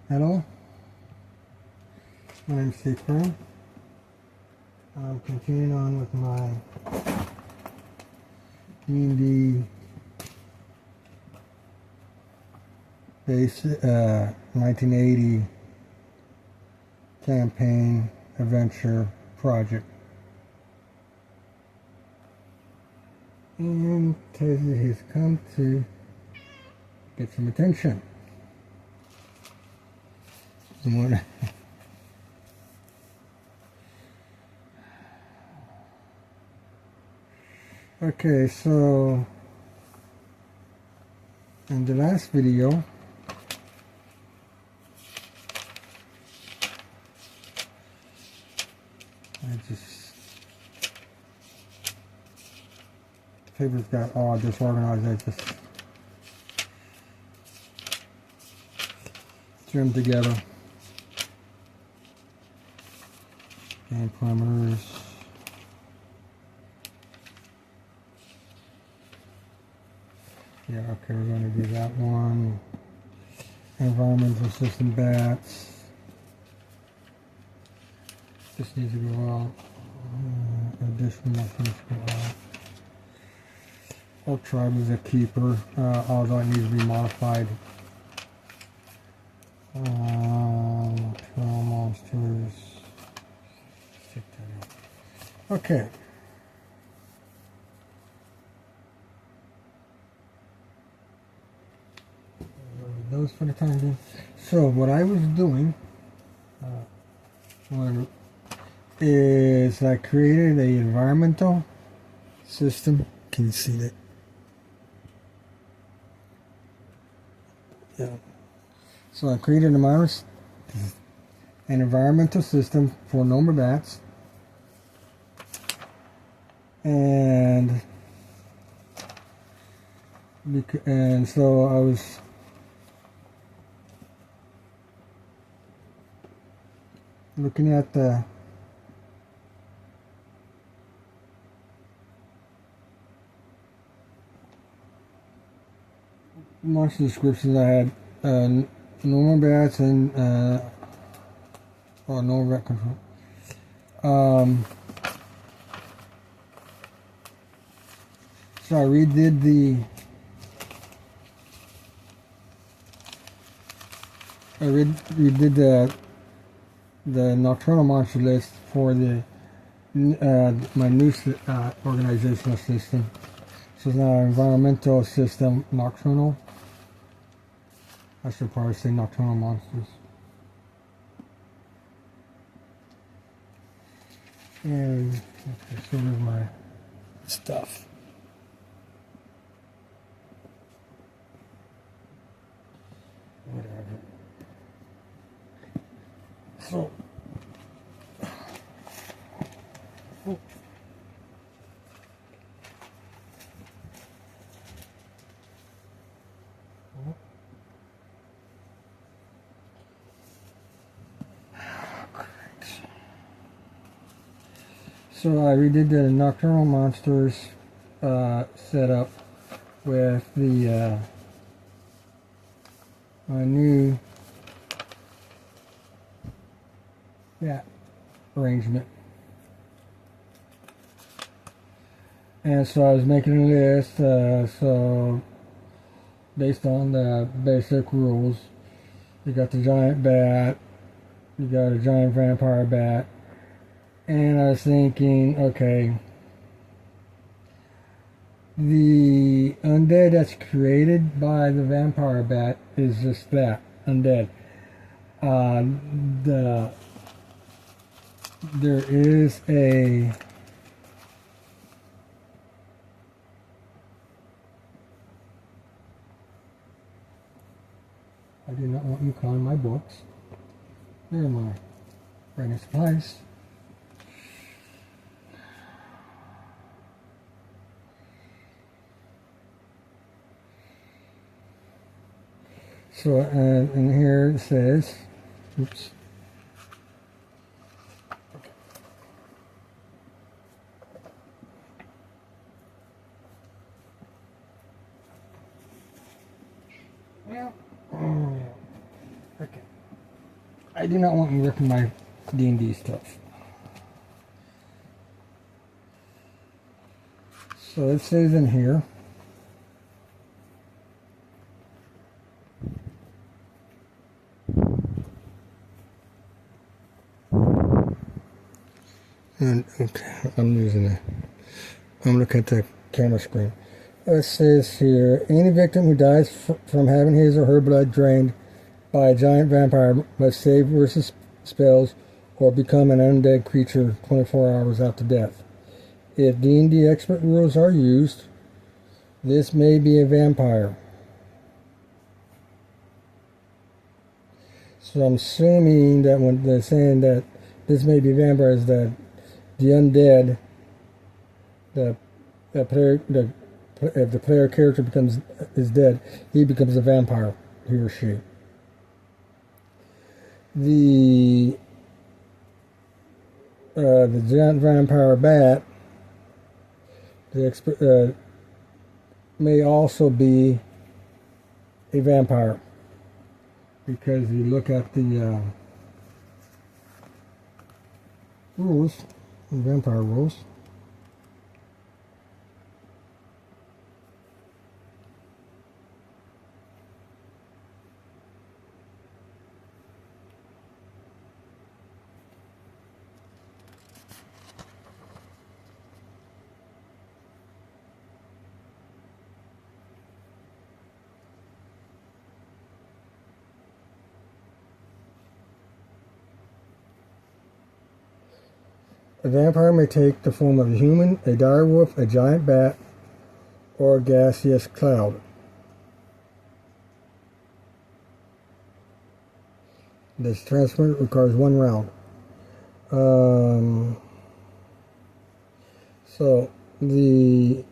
Hello, my name is STQ. I'm continuing on with my D&D base 1980 campaign adventure project. And Tezzy has come to get some attention. Okay, so in the last video the papers got all disorganized. I just threw them together. Game parameters. Yeah, okay, we're going to do that one. Environmental system bats. This needs to go out. Additional mushrooms go out. Oak tribe is a keeper, although it needs to be modified. Nocturnal monsters. Check that out. Okay. Those for the time being. So what I was doing is I created an environmental system. Can you see that? Yeah. So I created an environmental system for number bats, and so I was looking at the monster descriptions. I had normal bats and normal bat control. So I redid the Nocturnal monster list for the my new organizational system. So it's now an environmental system, Nocturnal. I should probably say Nocturnal monsters. And okay, so there's my stuff. Whatever. So, so I redid the Nocturnal monsters setup with the my new arrangement. And so I was making a list, so based on the basic rules, you got the giant bat, you got a giant vampire bat, and I was thinking, okay, the undead that's created by the vampire bat is just that, undead. There is a I do not want you calling my books. Where am I? Writing supplies. So, and here it says, oops. Well, okay. I do not want them ripping my D&D stuff. So it says in here, and okay, I'm looking at the camera screen. It says here, any victim who dies from having his or her blood drained by a giant vampire must save versus spells or become an undead creature 24 hours after death. If D&D expert rules are used, this may be a vampire. So I'm assuming that when they're saying that this may be vampires, that the undead, if the player character is dead, he becomes a vampire, he or she. The giant vampire bat, may also be a vampire, because you look at the rules, the vampire rules. A vampire may take the form of a human, a direwolf, a giant bat, or a gaseous cloud. This transfer requires 1 round. So the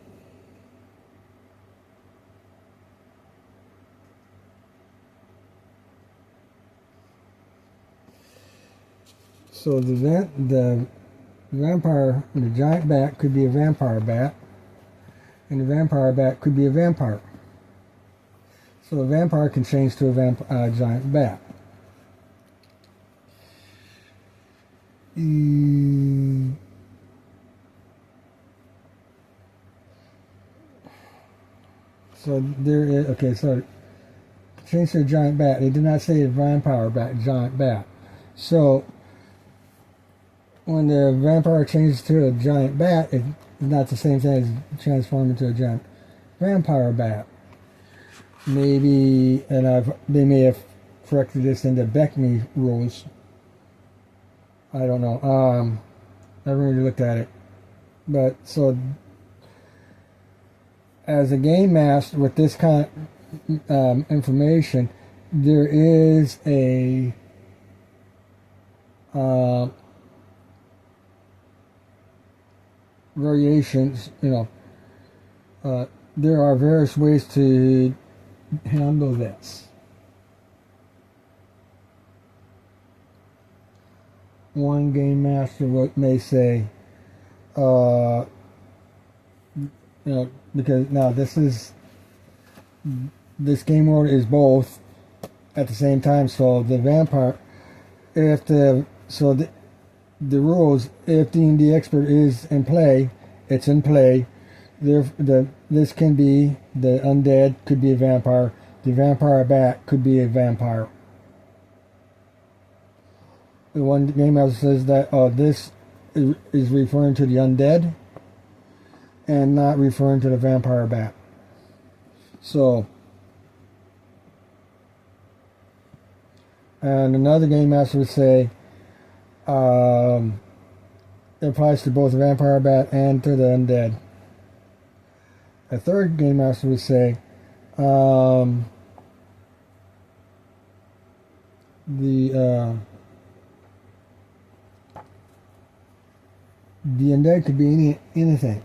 vampire, the giant bat could be a vampire bat, and the vampire bat could be a vampire. So a vampire can change to a giant bat. So there is, okay, so change to a giant bat. They did not say a vampire bat, giant bat. So when the vampire changes to a giant bat, it's not the same thing as transforming into a giant vampire bat. Maybe, and they may have corrected this in the Beckme rules. I don't know. I haven't really looked at it. But so, as a game master with this kind of information, there is a variations, there are various ways to handle this. One game master may say, because now this game mode is both at the same time. So the vampire, the rules, if D&D expert is in play, it's in play. This can be, the undead could be a vampire. The vampire bat could be a vampire. The one game master says that this is referring to the undead and not referring to the vampire bat. So, and another game master would say, it applies to both the vampire bat and to the undead. A third game master would say, the undead could be anything.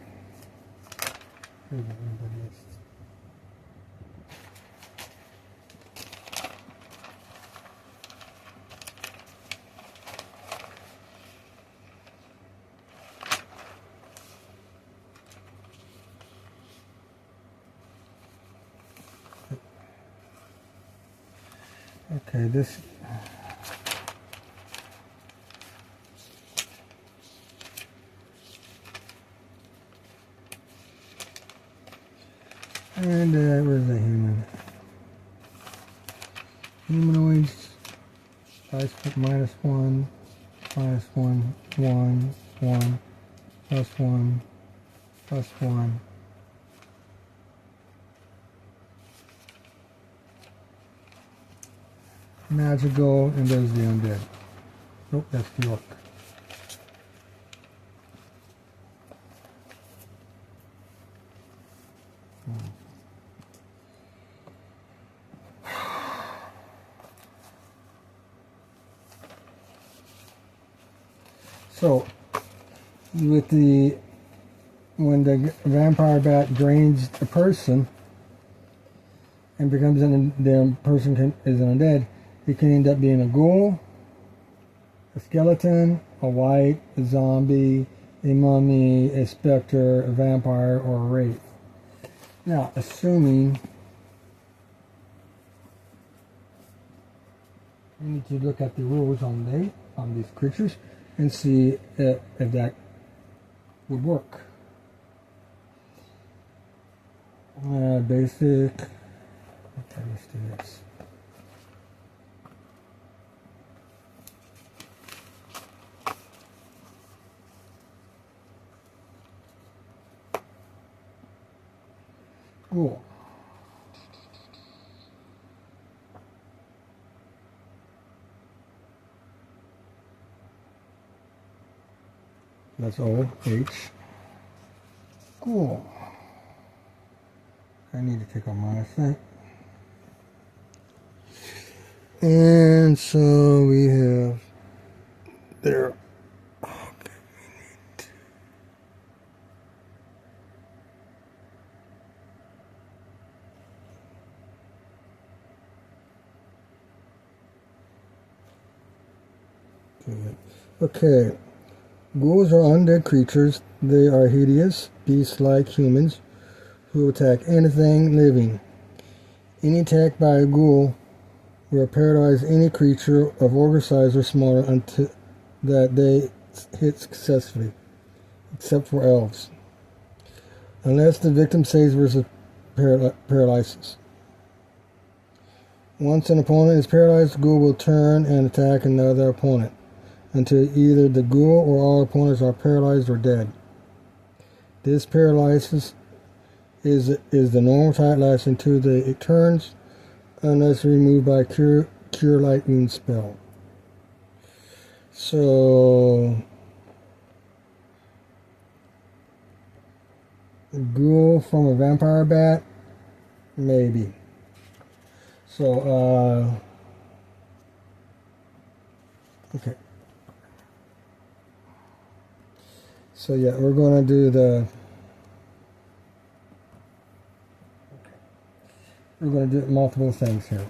Okay, this And where's the human? Humanoids. Dice put -1, -1, 1, 1, +1, +1. Magical, and there's the undead. Nope, that's the orc. So, with when the vampire bat drains a person and becomes the person is an undead, it can end up being a ghoul, a skeleton, a wight, a zombie, a mummy, a specter, a vampire, or a wraith. Now, assuming we need to look at the rules on these creatures and see if that would work. Basic. Okay, let's do this. Cool. That's O-H. Cool. I need to take off my thing. And so we have there. Okay, we need to. Okay. Ghouls are undead creatures. They are hideous, beast-like humans who attack anything living. Any attack by a ghoul will paralyze any creature of order size or smaller until that they hit successfully, except for elves, unless the victim saves versus paralysis. Once an opponent is paralyzed, the ghoul will turn and attack another opponent until either the ghoul or all opponents are paralyzed or dead. This paralysis is the normal type lasting until it turns, unless removed by cure light wound spell. So ghoul from a vampire bat, maybe. So okay. So yeah, we're going to do we're going to do multiple things here.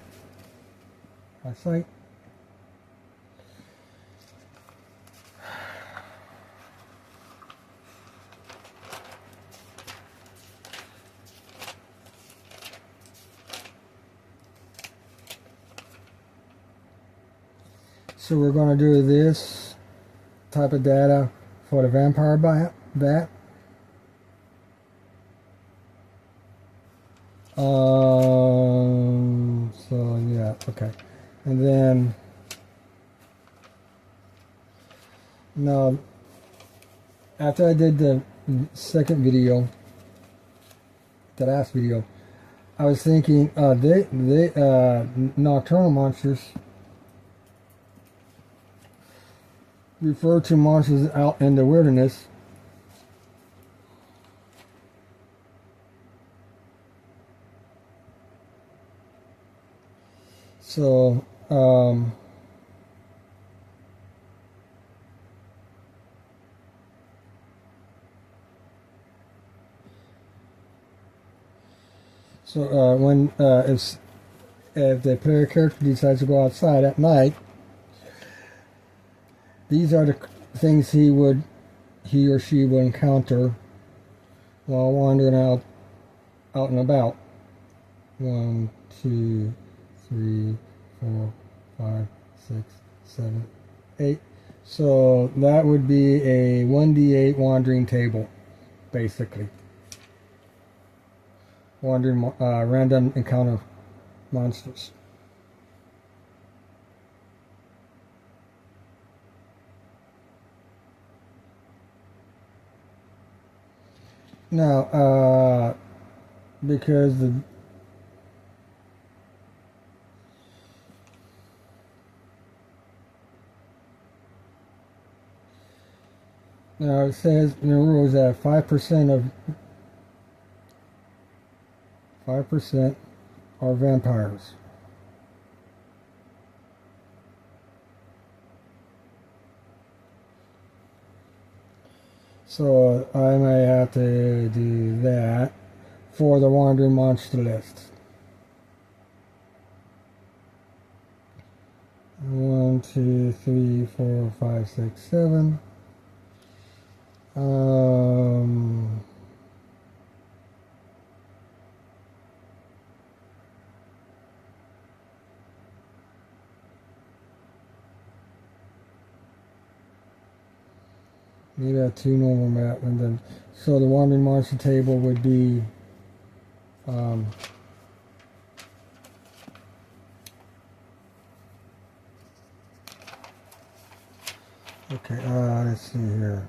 Eyesight. So we're going to do this type of data for the vampire bat. So yeah, okay. And then now after I did the second video, the last video, I was thinking Nocturnal monsters refer to monsters out in the wilderness. So when if the player character decides to go outside at night, these are the things he or she would encounter while wandering out and about. 1, 2, 3, 4, 5, 6, 7, 8. So that would be a 1d8 wandering table, basically. wandering random encounter monsters. Now, because now it says in the rules that 5% are vampires. So I may have to do that for the wandering monster list. 1, 2, 3, 4, 5, 6, 7. Maybe I have 2 normal map, and then so the wandering monster table would be okay. Let's see here.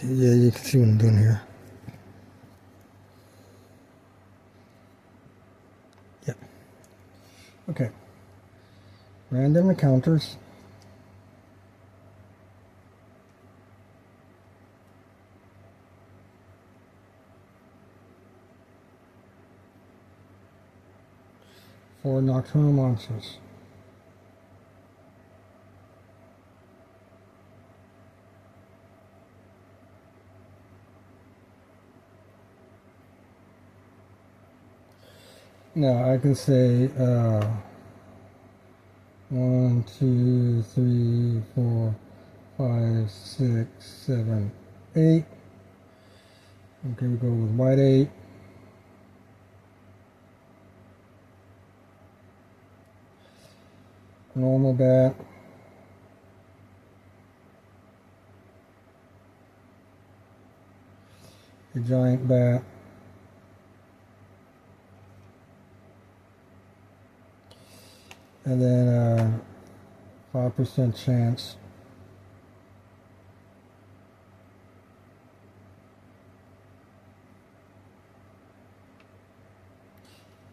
Yeah, you can see what I'm doing here. Yep. Okay. Random encounters. For nocturnal monsters. Now I can say 1, 2, 3, 4, 5, 6, 7, 8. Okay, we go with white 8. Normal bat. A giant bat. And then 5% chance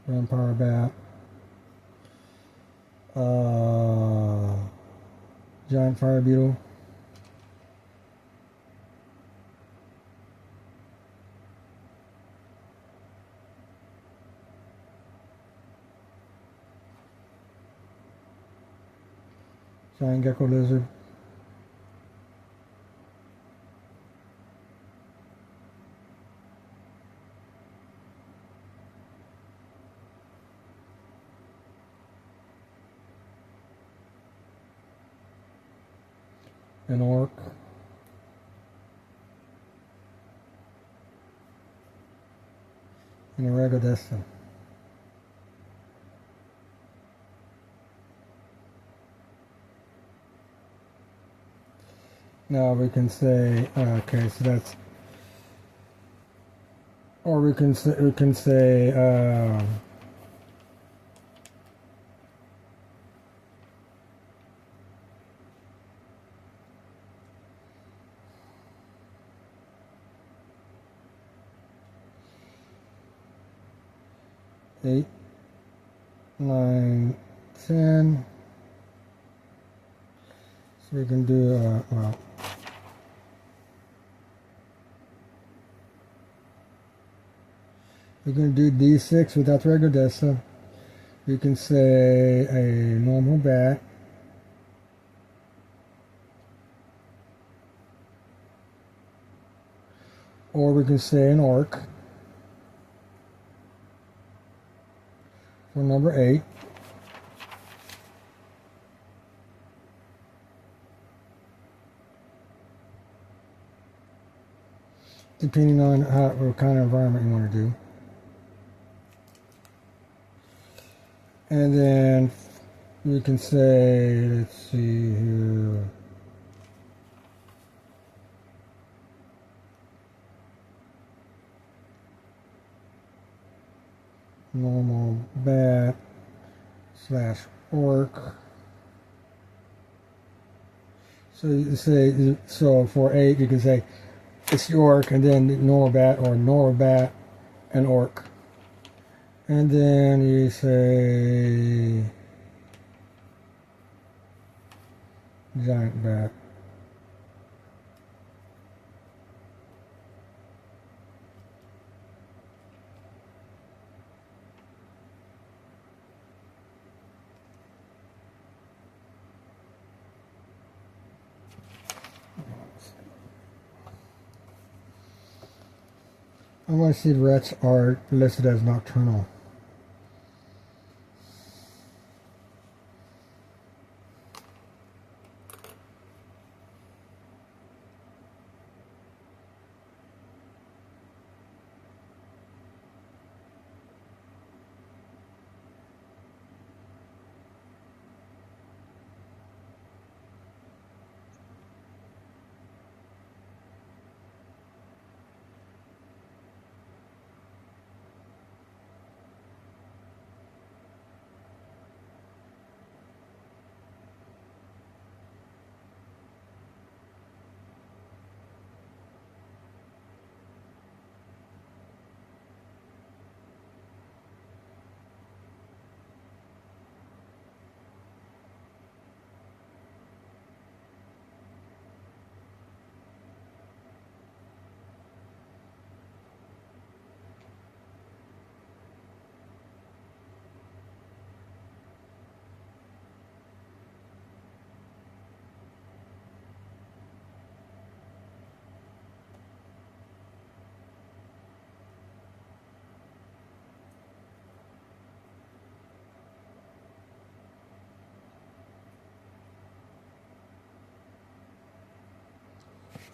vampire bat, giant fire beetle, giant gecko lizard, an orc, and a regodestin. Now we can say, okay, so that's, or we can say, eight, 9, 10, So we can do, well, we're going to do D6 without the regular decimal. We can say a normal bat. Or we can say an orc for number 8. Depending on what kind of environment you want to do. And then we can say, let's see here. Normal bat / orc. So you say, so for 8 you can say it's the orc, and then normal bat, or normal bat and orc. And then you say giant bat. I want to see the rats are listed as nocturnal.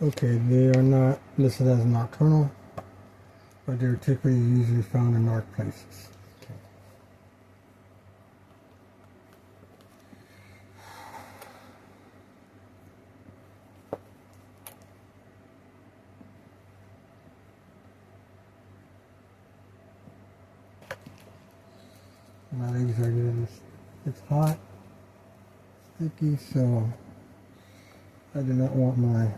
Okay, they are not listed as nocturnal, but they're typically usually found in dark places. Okay. My legs are getting, it's hot, sticky, so I do not want my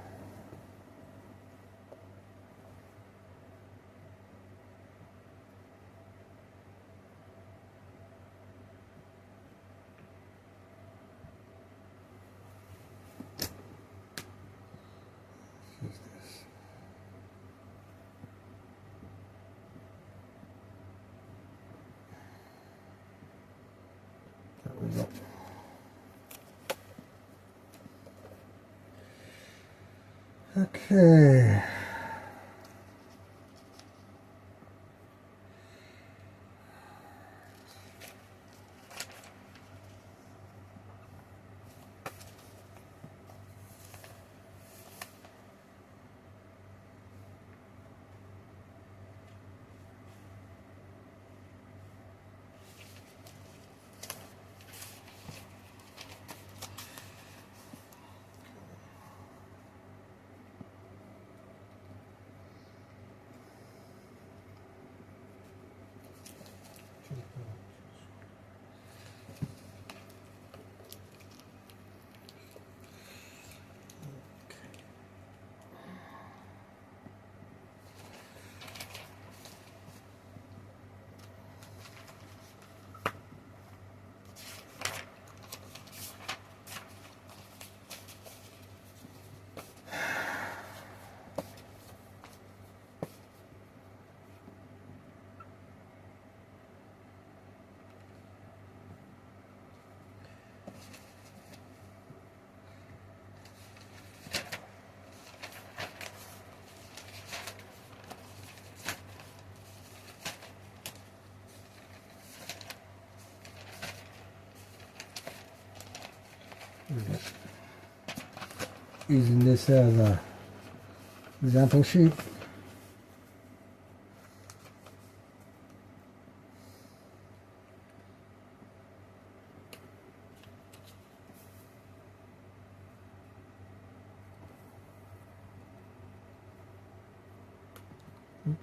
Okay. Using this as a example sheet. Oops.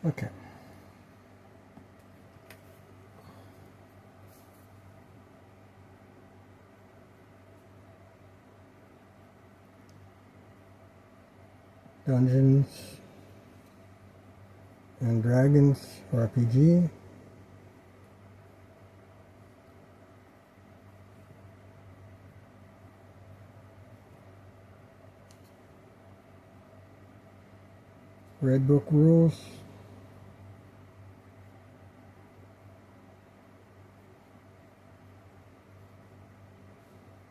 Okay. Dungeons and Dragons RPG. Red Book rules.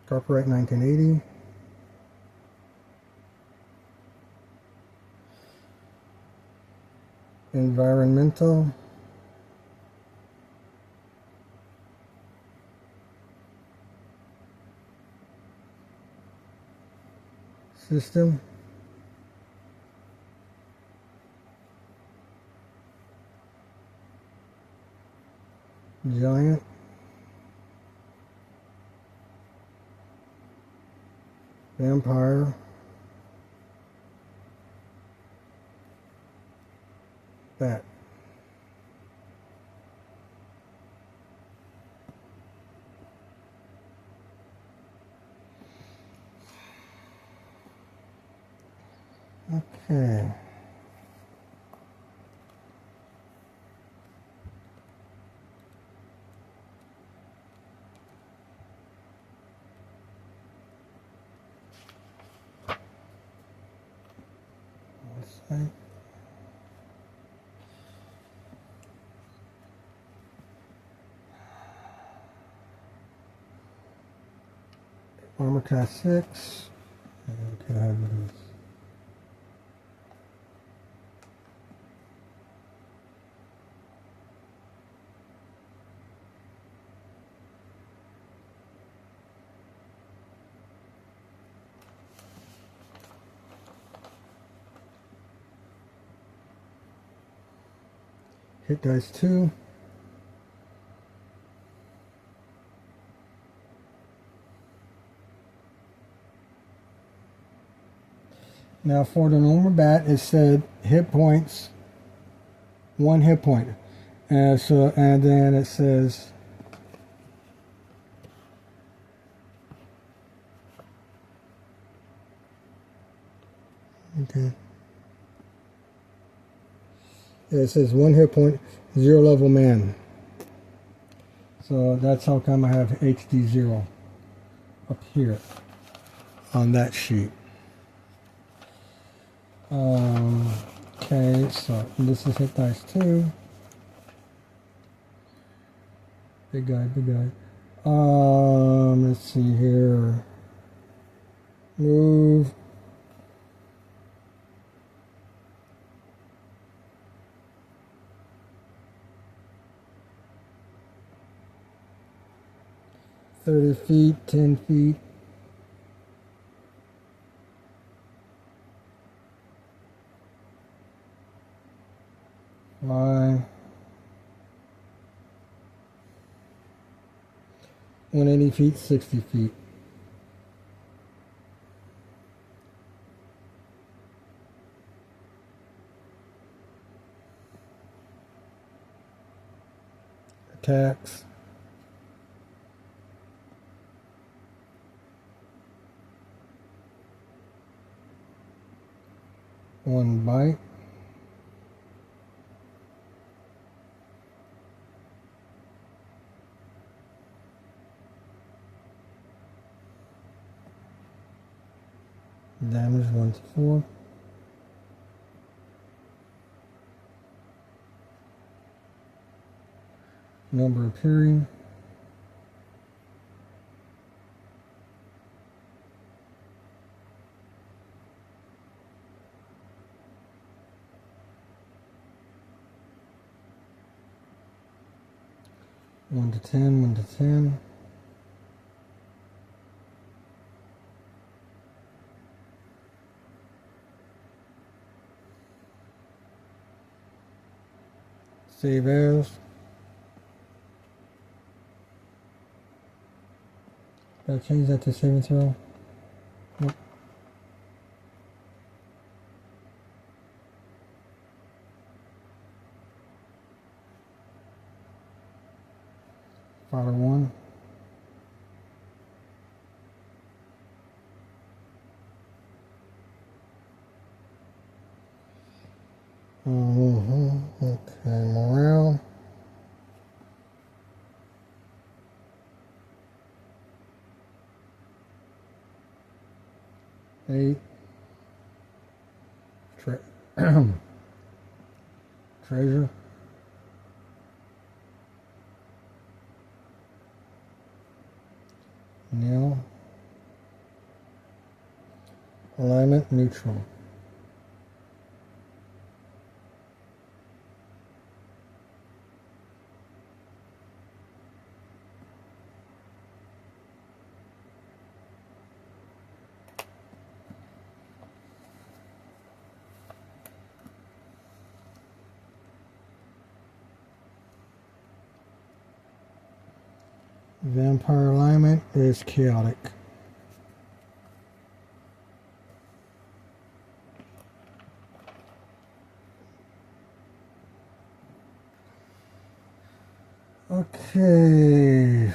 Copyright 1980. Environmental. System. Giant. Vampire. Bat. Okay. Website. Armor class 6. Okay, I have these. Hit dice 2. Now for the normal bat, it said hit points, 1 hit point, and then it says okay. It says 1 hit point, 0 level man. So that's how come I have HD 0 up here on that sheet. Okay, so this is hit dice 2. Big guy, big guy. Let's see here. Move. $30 feet, 10 feet. Fly. 180 feet, 60 feet. Attacks. One bite. Damage 1 to 4. number appearing. One to 10, 1 to 10. Save as. Did I change that to saving throw? Nope. Fodder 1. Okay, morale. Eight. Treasure. Nil. Alignment neutral. Vampire alignment is chaotic. Okay.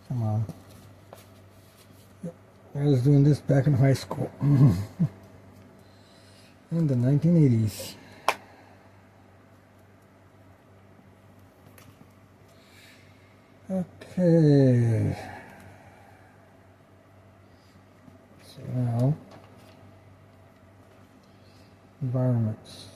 Come on. I was doing this back in high school. In the 1980s. Okay. So now, environments.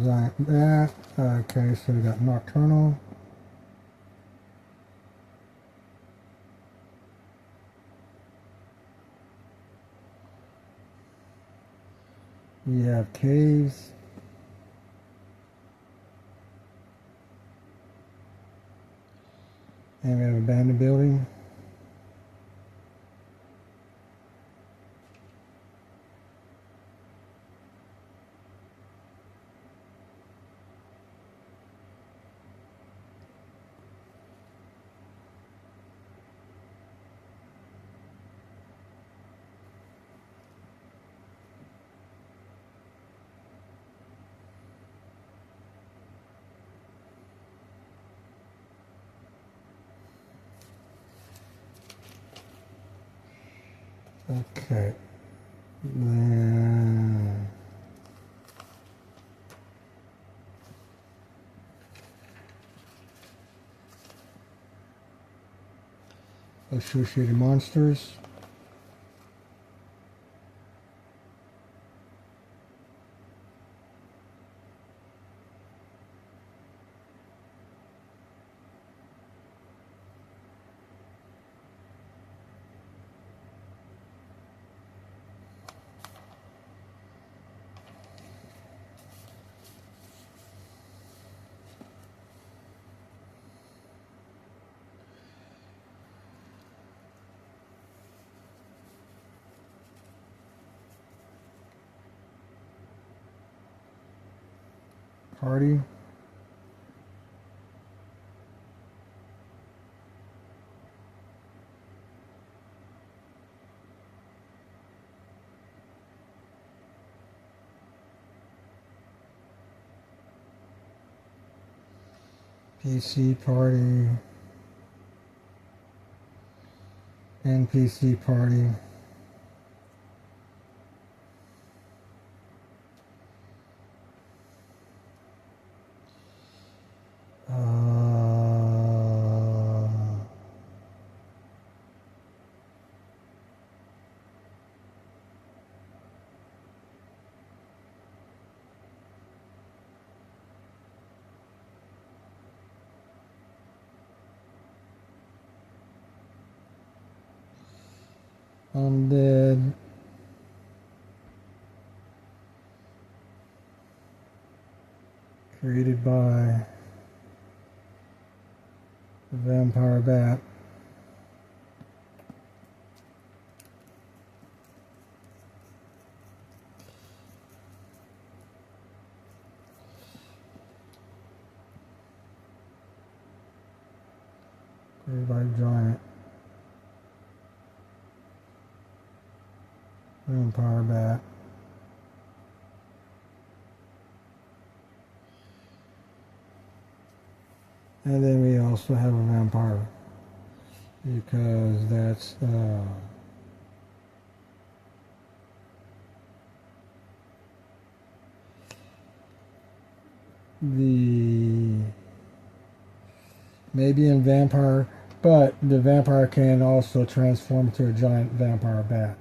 Like that. Okay, so we got Nocturnal. We have caves. And we have abandoned building. Okay. Then associated monsters. Party. PC Party. NPC Party. Undead. Created by the Vampire Bat. Created by Giant. Vampire Bat. And then we also have a vampire, because that's the maybe in vampire, but the vampire can also transform to a giant vampire bat,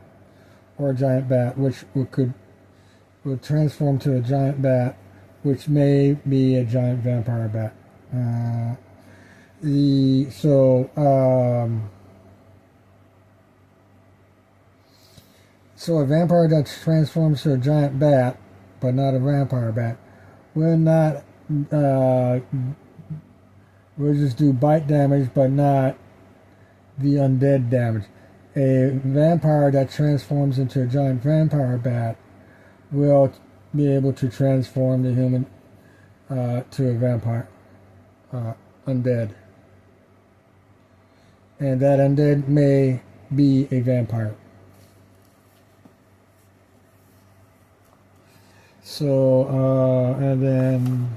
or a giant bat, which would transform to a giant bat, which may be a giant vampire bat. So a vampire that transforms to a giant bat, but not a vampire bat, will not will just do bite damage, but not the undead damage. A vampire that transforms into a giant vampire bat will be able to transform the human to a vampire undead, and that undead may be a vampire. So and then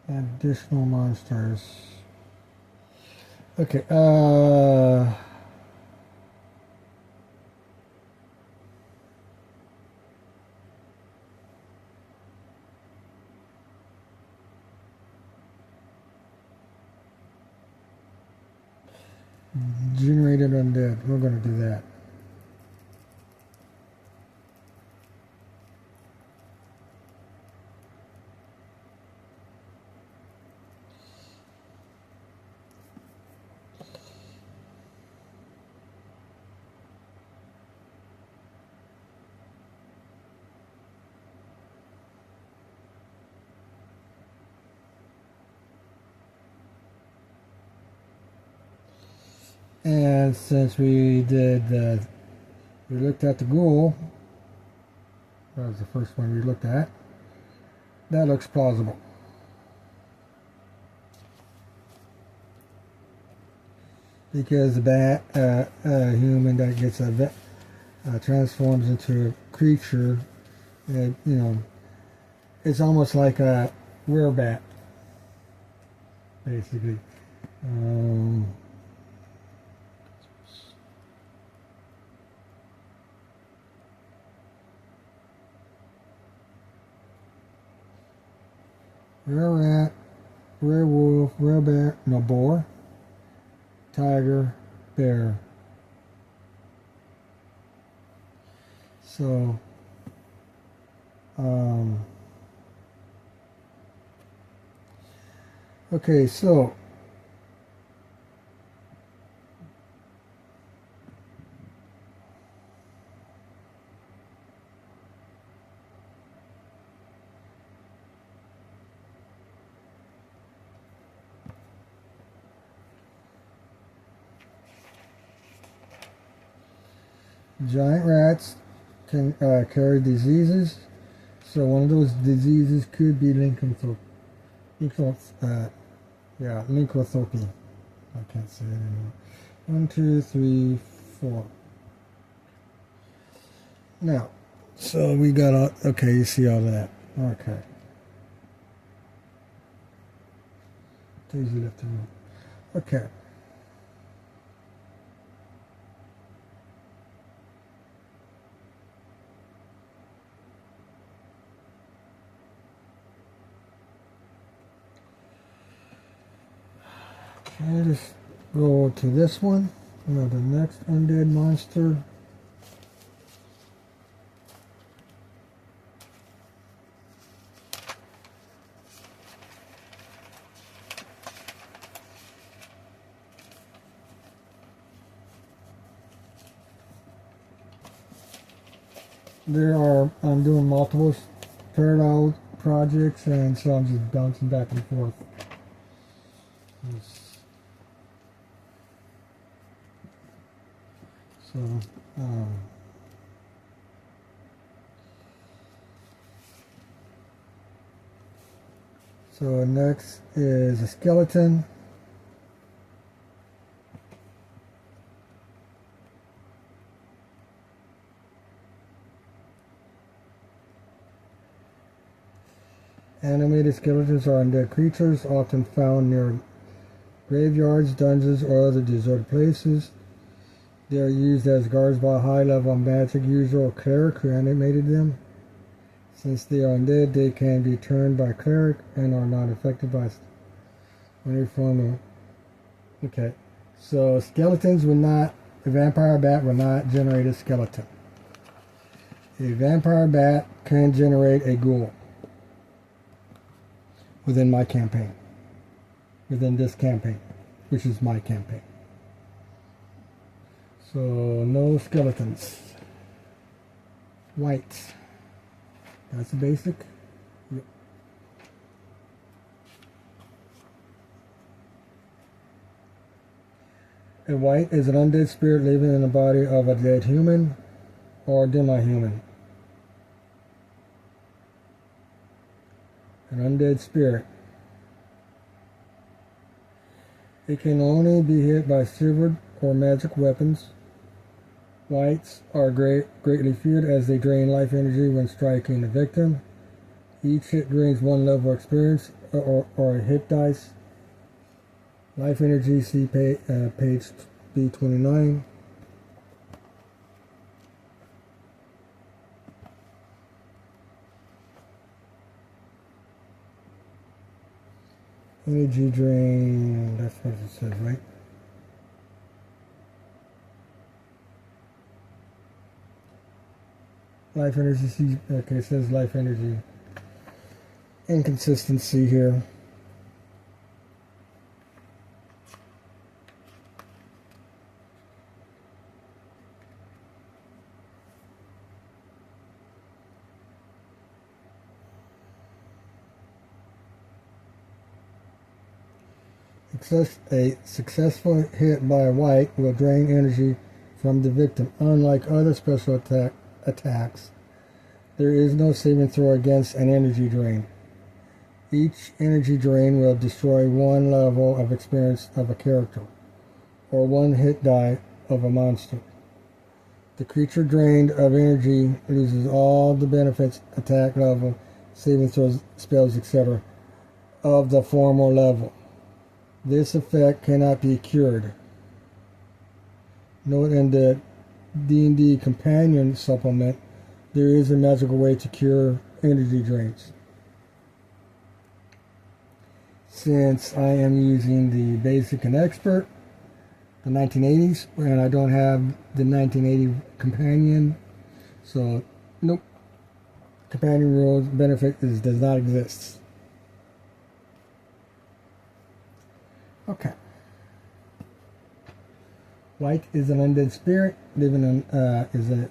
additional monsters. Okay, generated undead. We're going to do that. And since we looked at the ghoul, that was the first one we looked at, that looks plausible. Because the bat, human that gets transforms into a creature, it's almost like a werebat, basically. Were-rat, werewolf, werebear, no, boar, tiger, bear. So, okay, so Giant rats can carry diseases. So one of those diseases could be lycanthropy. Lycanthropy. I can't say it anymore. 1, 2, 3, 4. Now, so we got all, okay, you see all of that. Okay. Daisy left the room. Okay. Okay, just go to this one. The next undead monster. I'm doing multiple parallel projects, and so I'm just bouncing back and forth. So, so next is a skeleton. Animated skeletons are undead creatures, often found near graveyards, dungeons, or other deserted places. They are used as guards by a high-level magic user or cleric who animated them. Since they are undead, they can be turned by cleric and are not affected by any form of... Okay, so skeletons will not... A vampire bat will not generate a skeleton. A vampire bat can generate a ghoul within my campaign. Within this campaign, which is my campaign. So, no skeletons. White. That's the basic. Yep. A white is an undead spirit living in the body of a dead human or demi-human. An undead spirit. It can only be hit by silvered or magic weapons. Whites are greatly feared as they drain life energy when striking the victim. Each hit drains 1 level of experience or a hit dice. Life energy, see page B29. Energy drain, that's what it says, right? Life energy, okay, it says life energy. Inconsistency here. A successful hit by a white will drain energy from the victim. Unlike other special attacks, there is no saving throw against an energy drain. Each energy drain will destroy 1 level of experience of a character, or 1 hit die of a monster. The creature drained of energy loses all the benefits, attack level, saving throws, spells, etc. of the former level. This effect cannot be cured. Note in the D&D companion supplement, there is a magical way to cure energy drains. Since I am using the basic and expert, the 1980s, and I don't have the 1980 companion, so nope. Companion rules benefit does not exist. Okay. White is an undead spirit living in is a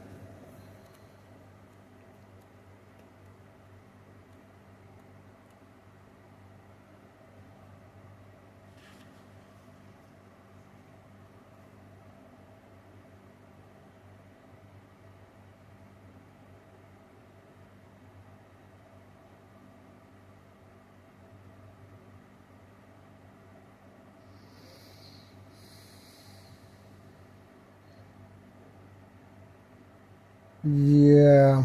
Yeah.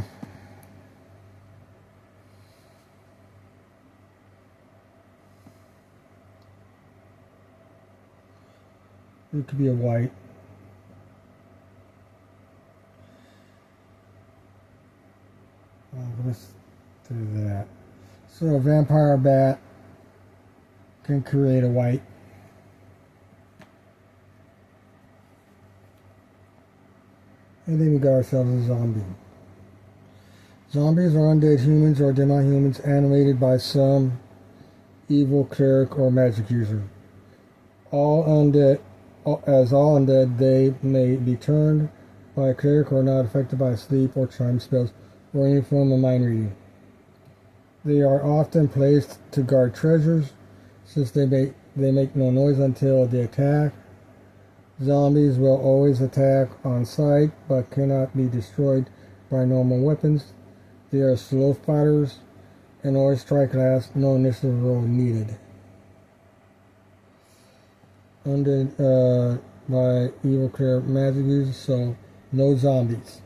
It could be a white. Let's do that. So a vampire bat can create a white. And then we got ourselves a zombie. Zombies are undead humans or demi-humans animated by some evil cleric or magic user. As all undead, they may be turned by a cleric or not affected by sleep or charm spells or any form of mind reading. They are often placed to guard treasures, since they make no noise until they attack. Zombies will always attack on sight, but cannot be destroyed by normal weapons. They are slow fighters and always strike last, no initiative roll needed. Undead by evil clear magic users, so no zombies.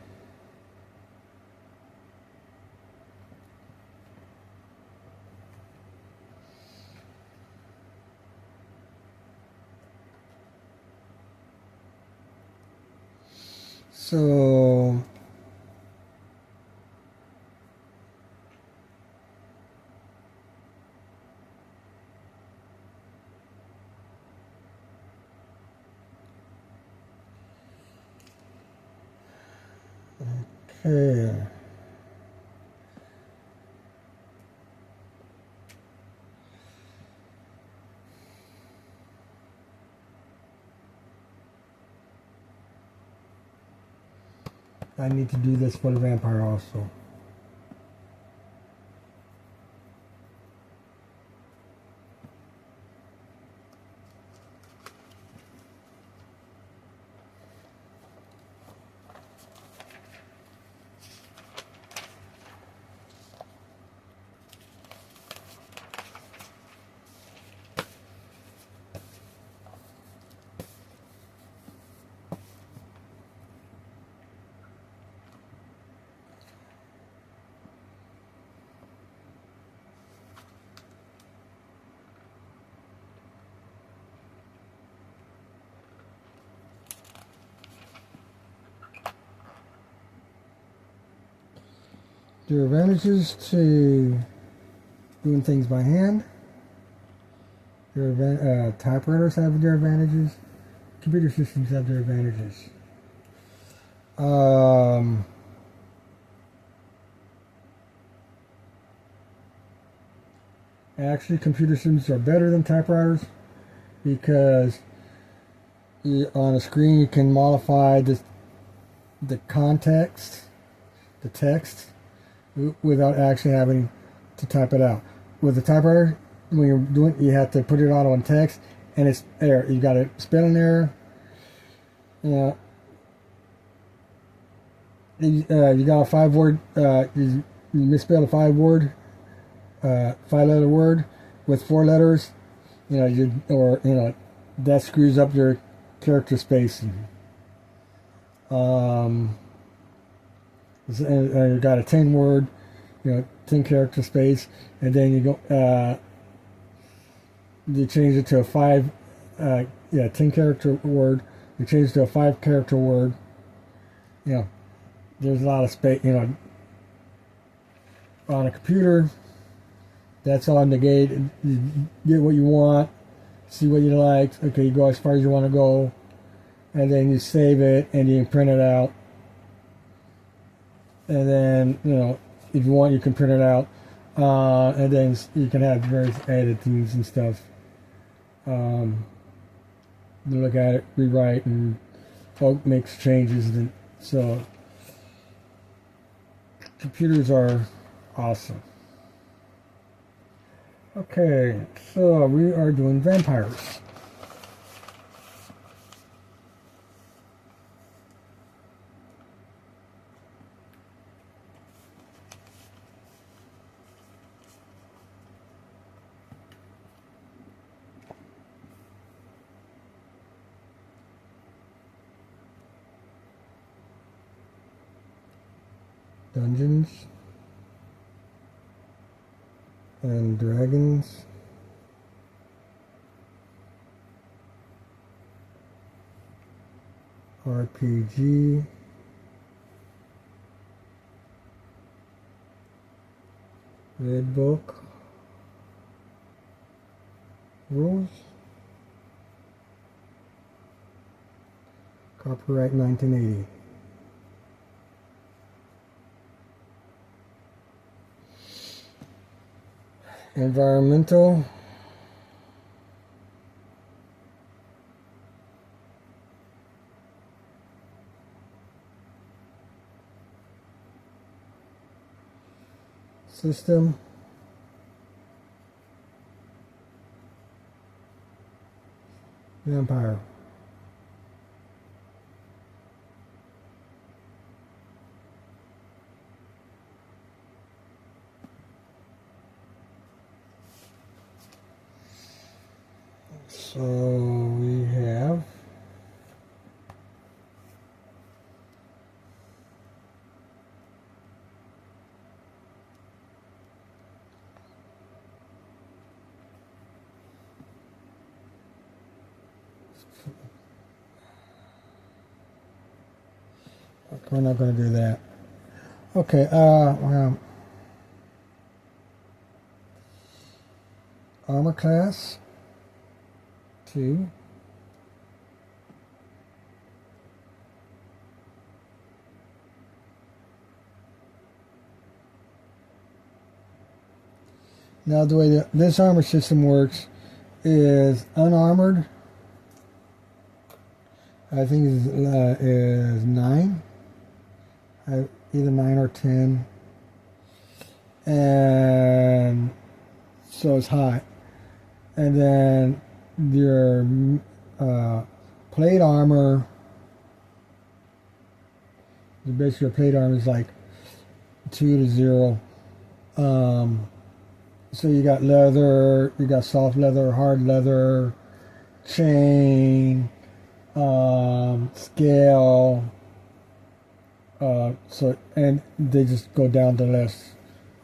So okay. I need to do this for the vampire also. There are advantages to doing things by hand. Typewriters have their advantages. Computer systems have their advantages. Actually, computer systems are better than typewriters because on a screen you can modify the context, the text, without actually having to type it out. With the typewriter, when you're doing it, you have to put it out on text, and it's there. You got a spelling error. You got a 5-word. You misspelled a 5-letter word with 4 letters. That screws up your character spacing. You got a 10-word, 10 character space, and then you change it to a 10 character word. You change it to a 5 character word. There's a lot of space. On a computer, that's all negated. You get what you want, see what you like. Okay, you go as far as you want to go, and then you save it and you can print it out. And then, if you want, you can print it out. And then you can have various editings and stuff. You look at it, rewrite, and makes changes. So, computers are awesome. Okay, so we are doing vampires. Dungeons and Dragons. RPG. Red Book. Rules. Copyright 1980. Environmental. System. Vampire. So we have we're not going to do that. Okay, armor class 2. Now the way this armor system works is unarmored. I think is 9. Either 9 or 10. And so it's high. And then your plate armor, basically your plate armor is like 2 to 0. So you got leather, you got soft leather, hard leather, chain, scale. So and they just go down the list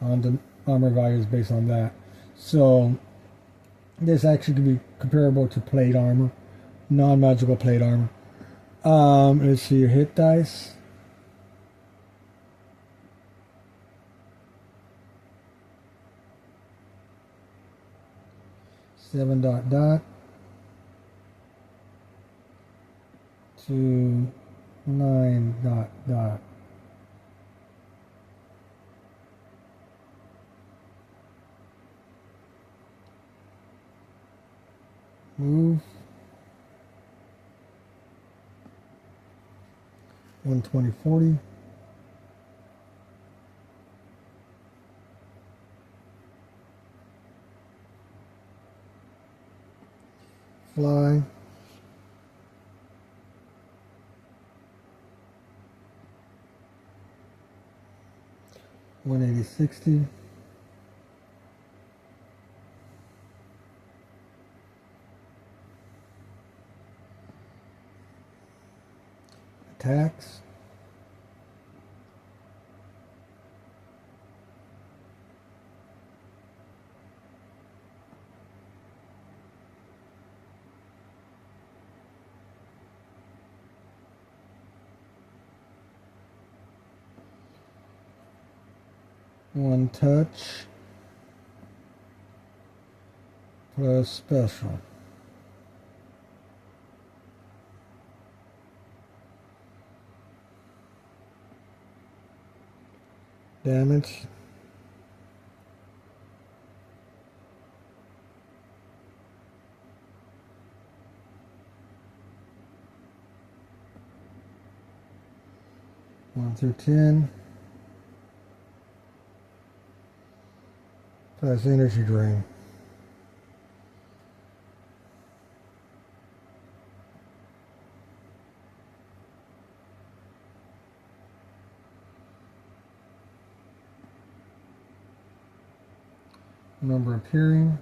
on the armor values based on that. So this actually could be comparable to plate armor, non-magical plate armor. Let's see your hit dice. Seven dot dot to 9 dot dot. Move 120 40. Fly 180 60. Attacks 1 touch plus special. Damage 1 through 10 plus energy drain. Number appearing.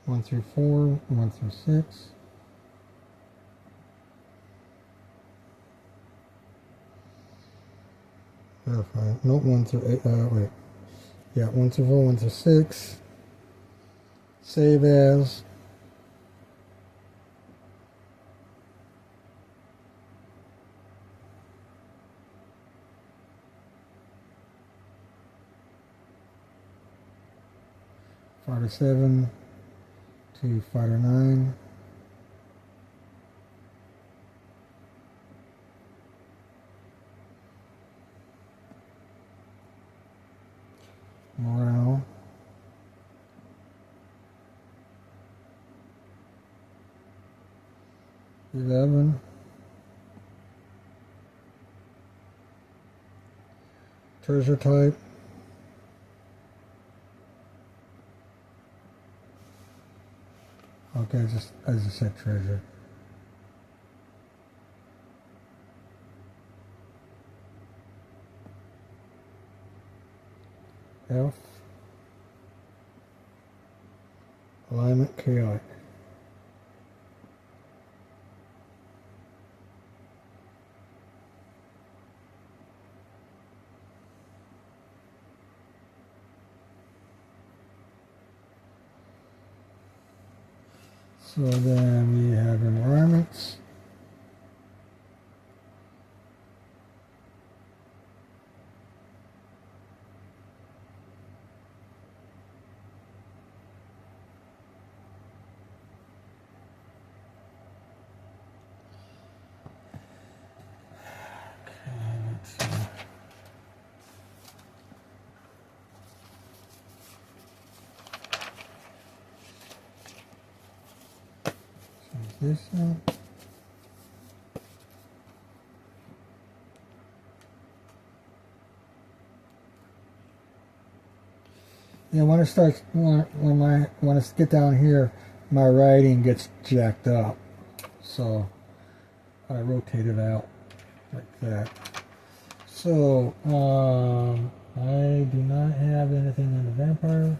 1 through 4, 1 through 6. Verify. No, 1 through 8. Wait. Yeah, 1 through 4, 1 through 6. Save as. Fighter 7 to Fighter 9. Morale. $11. Treasure type. Okay, I just said treasure. F. Alignment chaotic. So then we have environments. This one. Yeah, when I get down here, my writing gets jacked up. So I rotate it out like that. So I do not have anything on the vampire.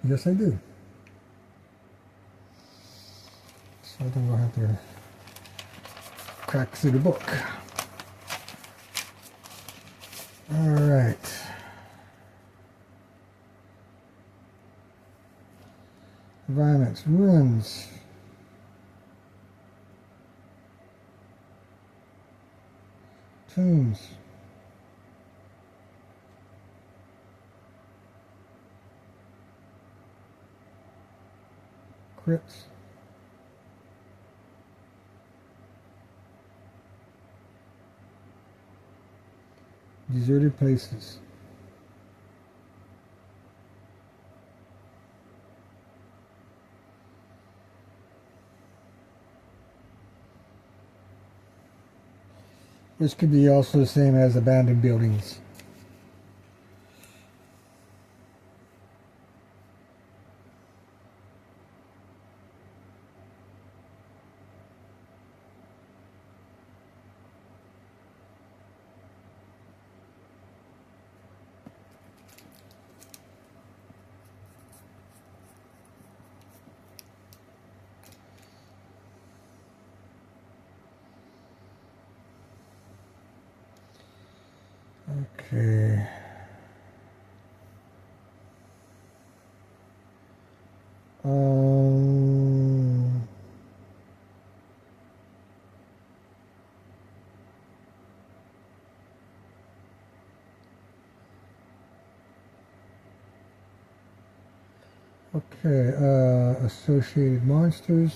Yes, I do. So I think we'll have to crack through the book. All right. Environments, ruins. Tombs. Crypts. Deserted places. Which could be also the same as abandoned buildings. Okay. Okay, associated monsters.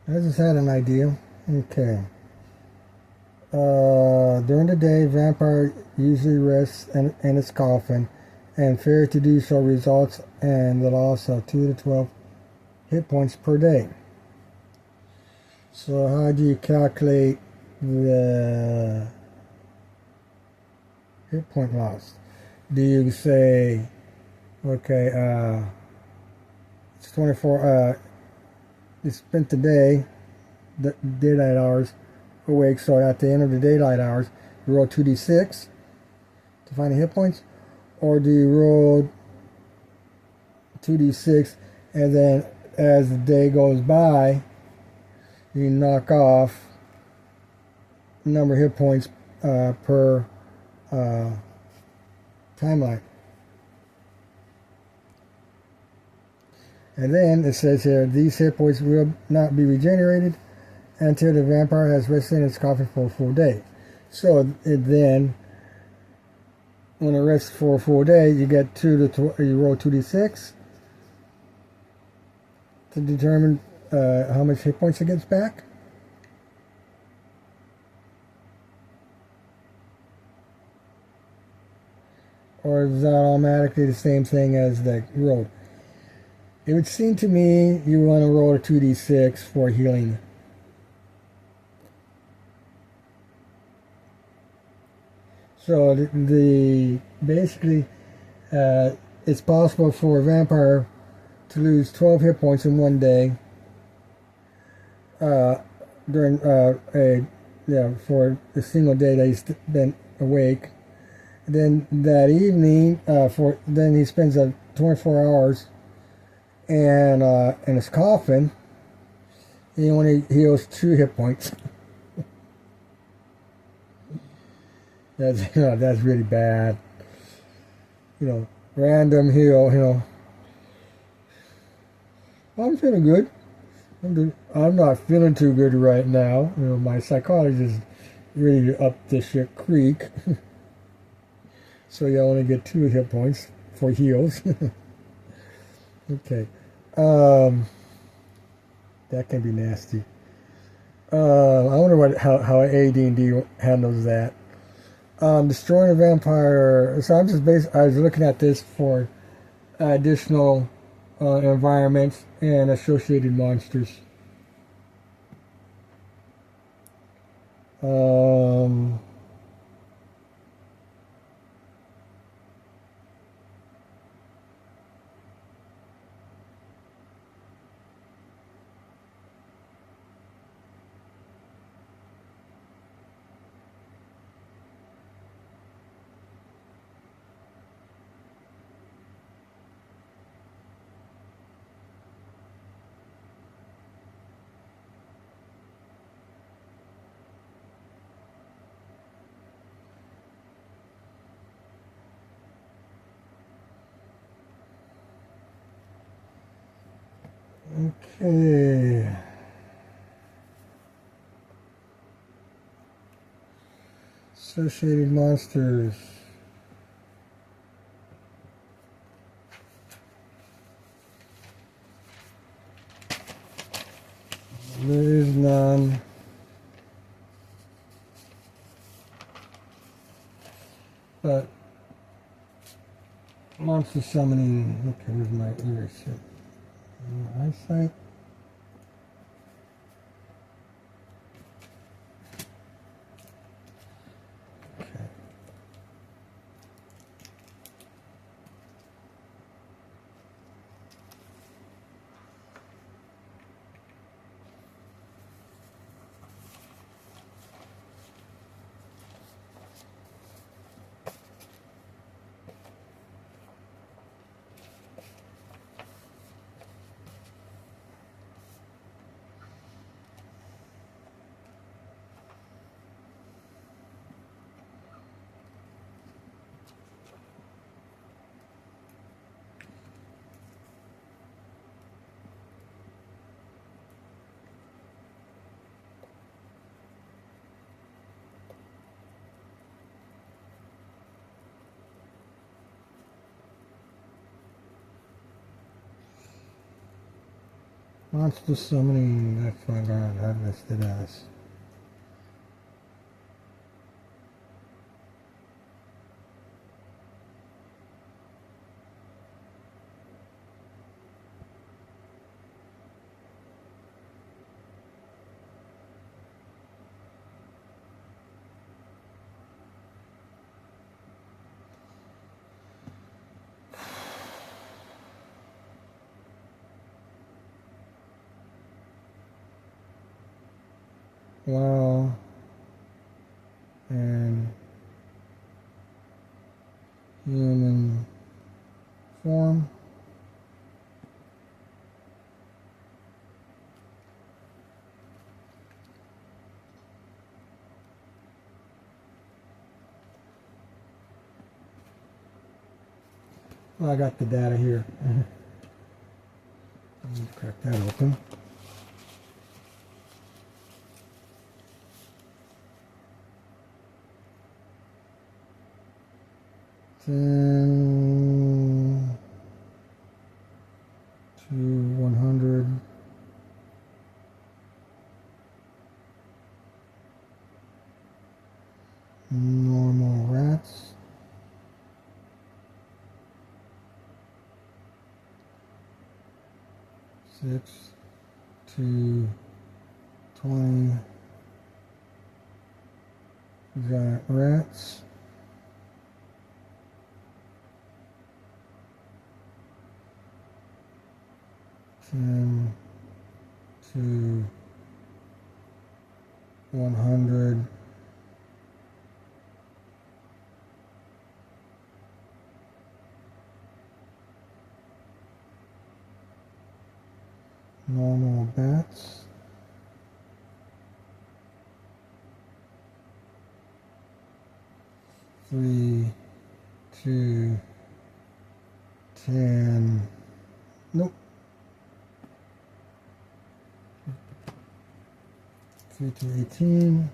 I just had an idea. Okay. During the day, vampire usually rests in its coffin, and failure to do so results in the loss of 2 to 12 hit points per day. So how do you calculate the hit point loss? Do you say, okay, it's 24, you spent the day, the daylight hours, awake, so at the end of the daylight hours, you roll 2d6 to find the hit points? Or do you roll 2d6 and then as the day goes by, you knock off the number of hit points per timeline? And then it says here, these hit points will not be regenerated until the vampire has rested in its coffin for a full day. So then, when it rests for a full day, you get you roll 2d6 to determine how much hit points it gets back. Or is that automatically the same thing as the roll? It would seem to me you want to roll a 2d6 for healing. So basically, it's possible for a vampire to lose 12 hit points in one day during for a single day that he's been awake. Then that evening, then he spends 24 hours and in his coffin. He only heals 2 hit points. That's really bad. Random heal. I'm feeling good. I'm not feeling too good right now. My psychologist really up the shit creek. So you only get 2 hit points for heals. Okay. That can be nasty. I wonder how AD&D handles that. Destroying a vampire. So I was looking at this for additional environments and associated monsters. Okay. Associated monsters. There is none. But monster summoning. Okay, where's my leadership? Eyesight. Okay. Monster summoning, that's what I'm going to have listed as. Well, and human form. Well, I got the data here. Let me crack that open. Then to 100. Normal rats. 6 to 20 giant rats. 10 to 100 normal bats. 3 to 10. Nope. 3 to 18.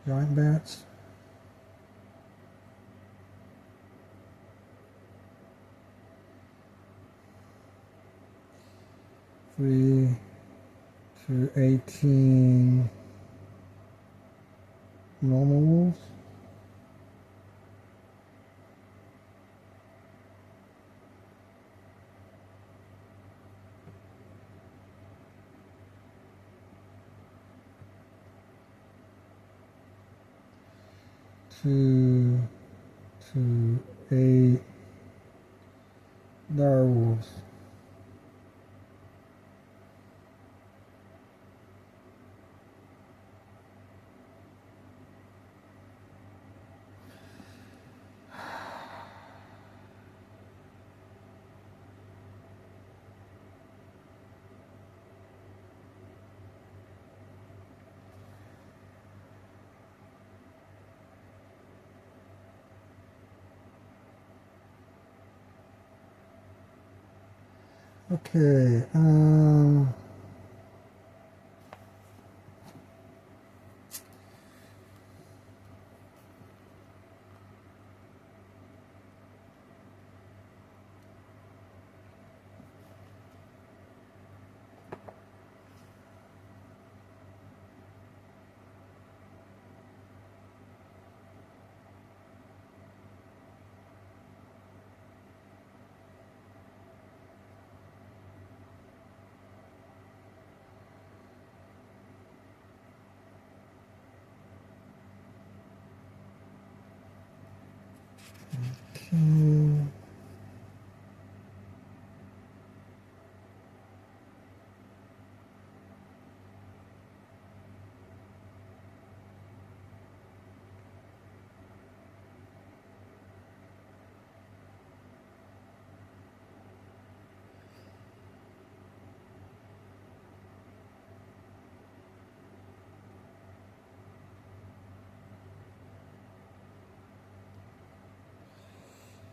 Giant bats. 3 to 18 normal wolves. 2 to 8 dire wolves. 'Okay, okay.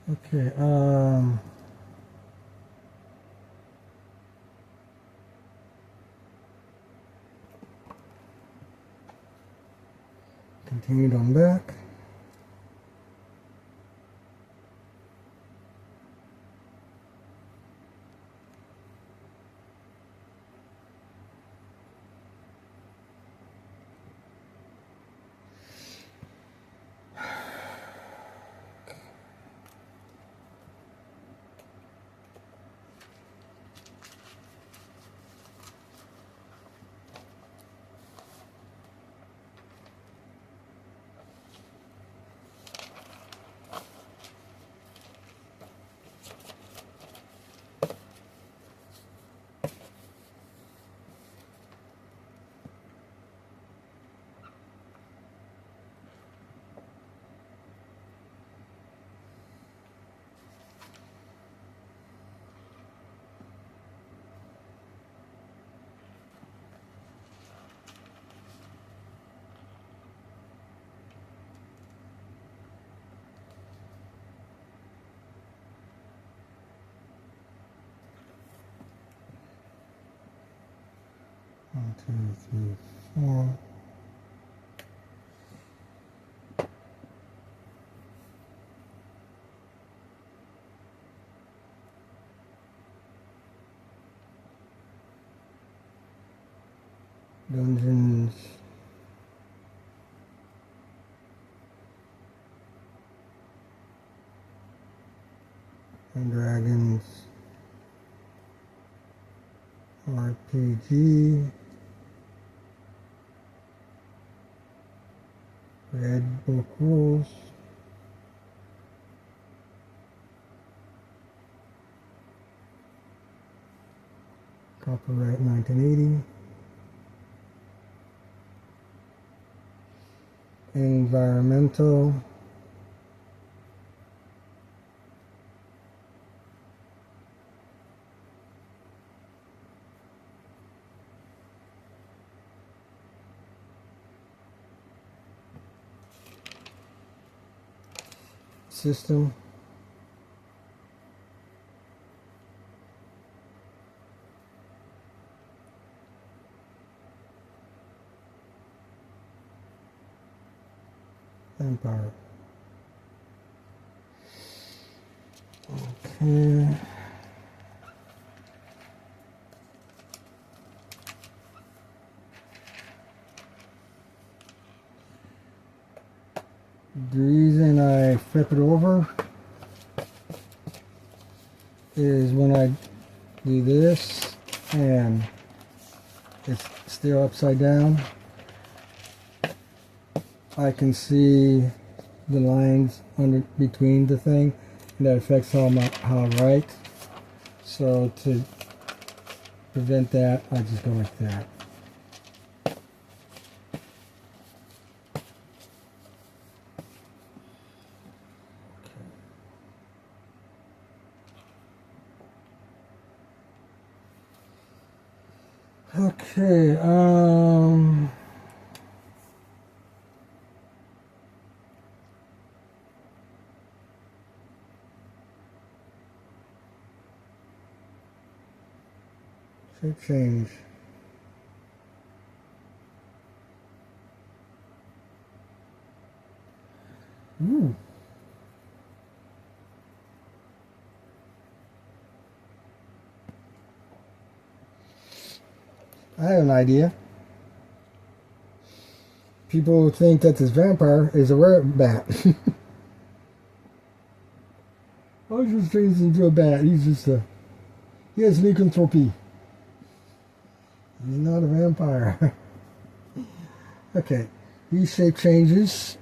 Okay, Continue on back. One, two, three, four. Dungeons and Dragons RPG. Red Book Rules. Copyright 1980. Environmental. System. Empire. Okay. The reason I flip it over is when I do this and it's still upside down, I can see the lines under between the thing, and that affects how I write. So to prevent that, I just go like that. Okay, shape change. Ooh. I have an idea. People think that this vampire is a bat. I just changed into a bat. He's just he has lycanthropy. He's not a vampire. Okay, these shape changes.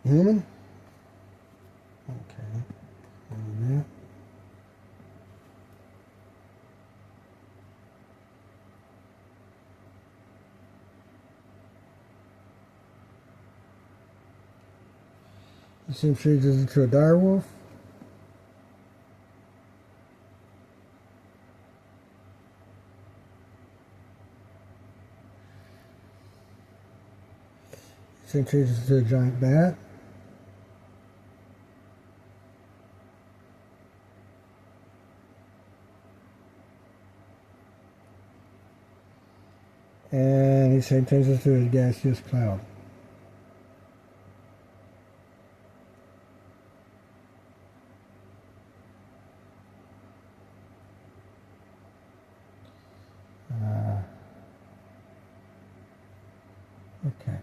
Human. Okay. Wait a minute. The same changes into a direwolf. Same changes to a giant bat. And he said takes us to a gaseous cloud. Okay.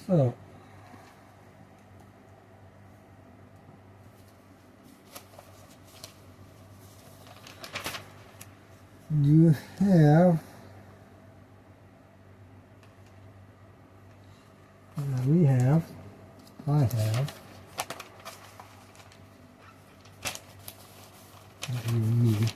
So, you have, we have, I have, not even me.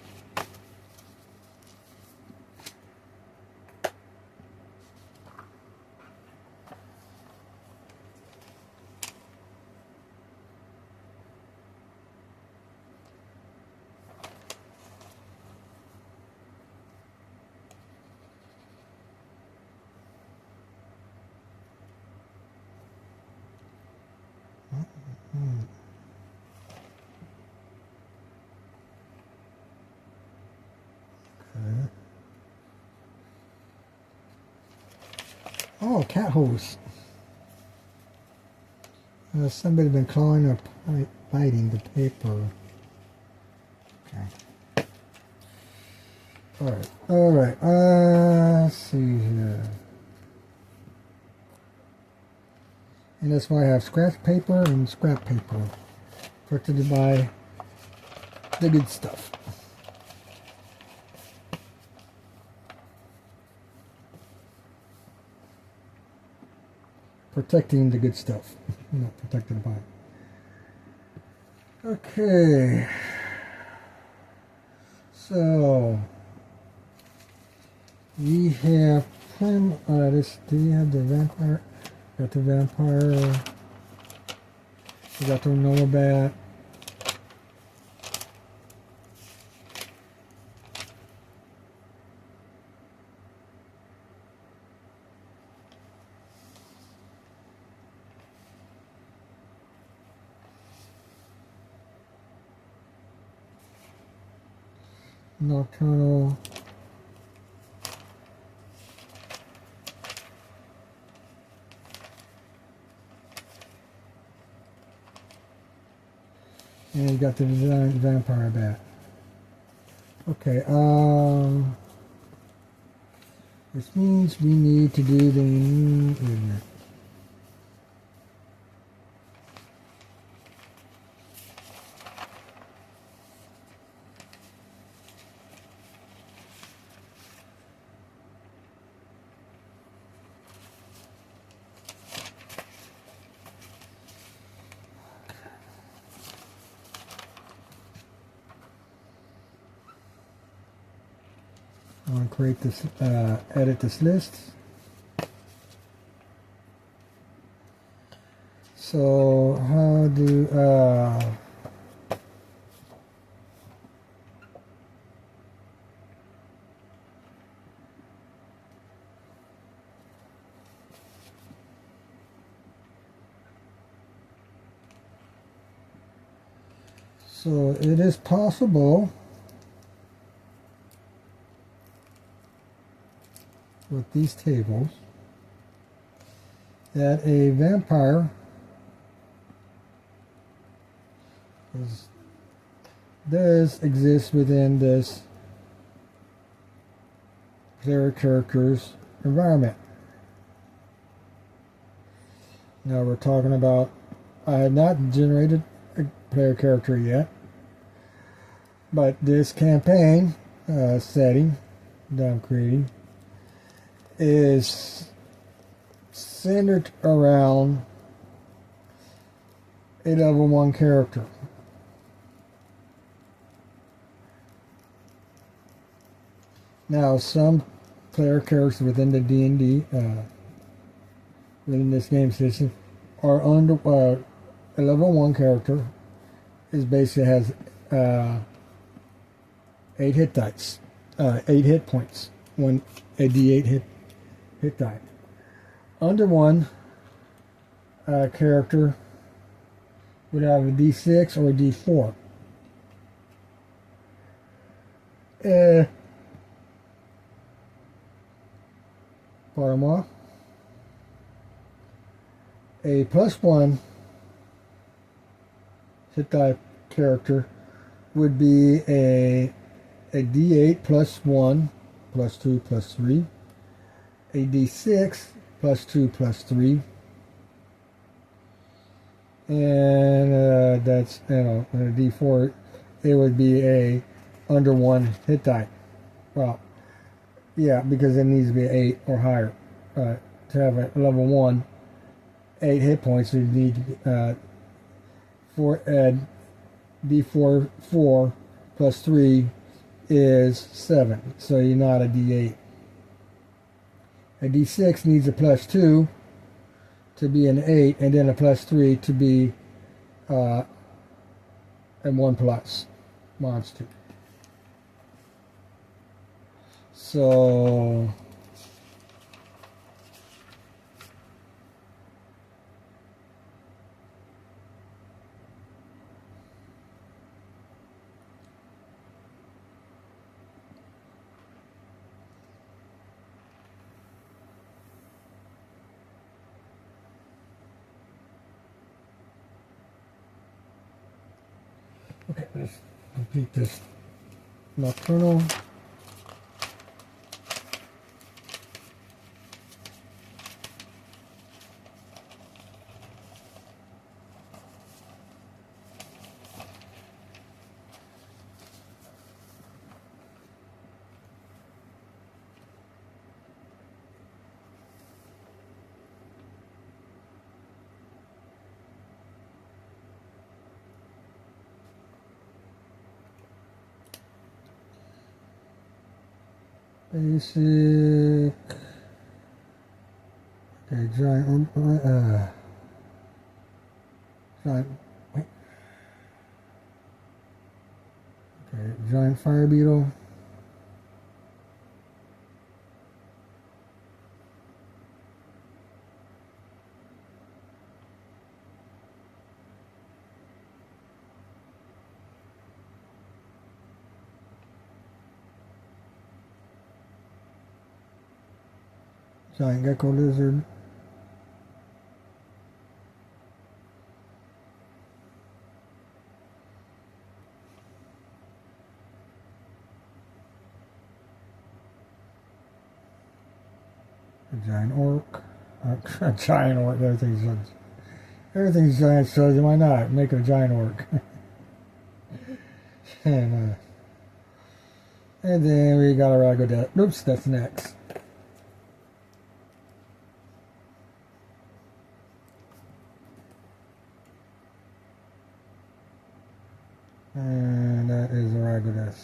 Oh, cat hose. Somebody been clawing or biting the paper. Okay. Alright. Let's see here. And that's why I have scratch paper and scrap paper. Protected by the good stuff. Protecting the good stuff, not protected by. Okay, so we have this. Do you have the vampire? Got the vampire. We got the Nomabat. Nocturnal. And you got the giant vampire bat. Okay, which means we need to do the, wait a minute. I want to create this, edit this list. So how do, so it is possible with these tables that a vampire does exist within this player character's environment. Now we're talking about, I have not generated a player character yet, but this campaign setting that I'm creating is centered around a level 1 character. Now some player characters within the D&D, within this game system, are under, a level 1 character is basically has 8 hit dice, 8 hit points, a D8 hit die. Under 1 character would have a D6 or a D4. Bottom off. A +1 hit die character would be a D8 +1 +2 +3, a D6 +2 +3, and that's, a D4. It would be a under 1 hit die. Well, yeah, because it needs to be 8 or higher to have a level 1. 8 hit points. You need D4 4 +3 is 7, so you're not a D8. A D6 needs a +2 to be an 8, and then a +3 to be a 1+ monster. So okay, let's complete this Nocturnal. Basic. Okay, giant. Giant. Wait. Okay, giant fire beetle. Giant gecko lizard. A giant orc. A giant orc. Everything's giant, so why not make it a giant orc? and then we got a ragodet. Oops, that's next. And that is a ragodet.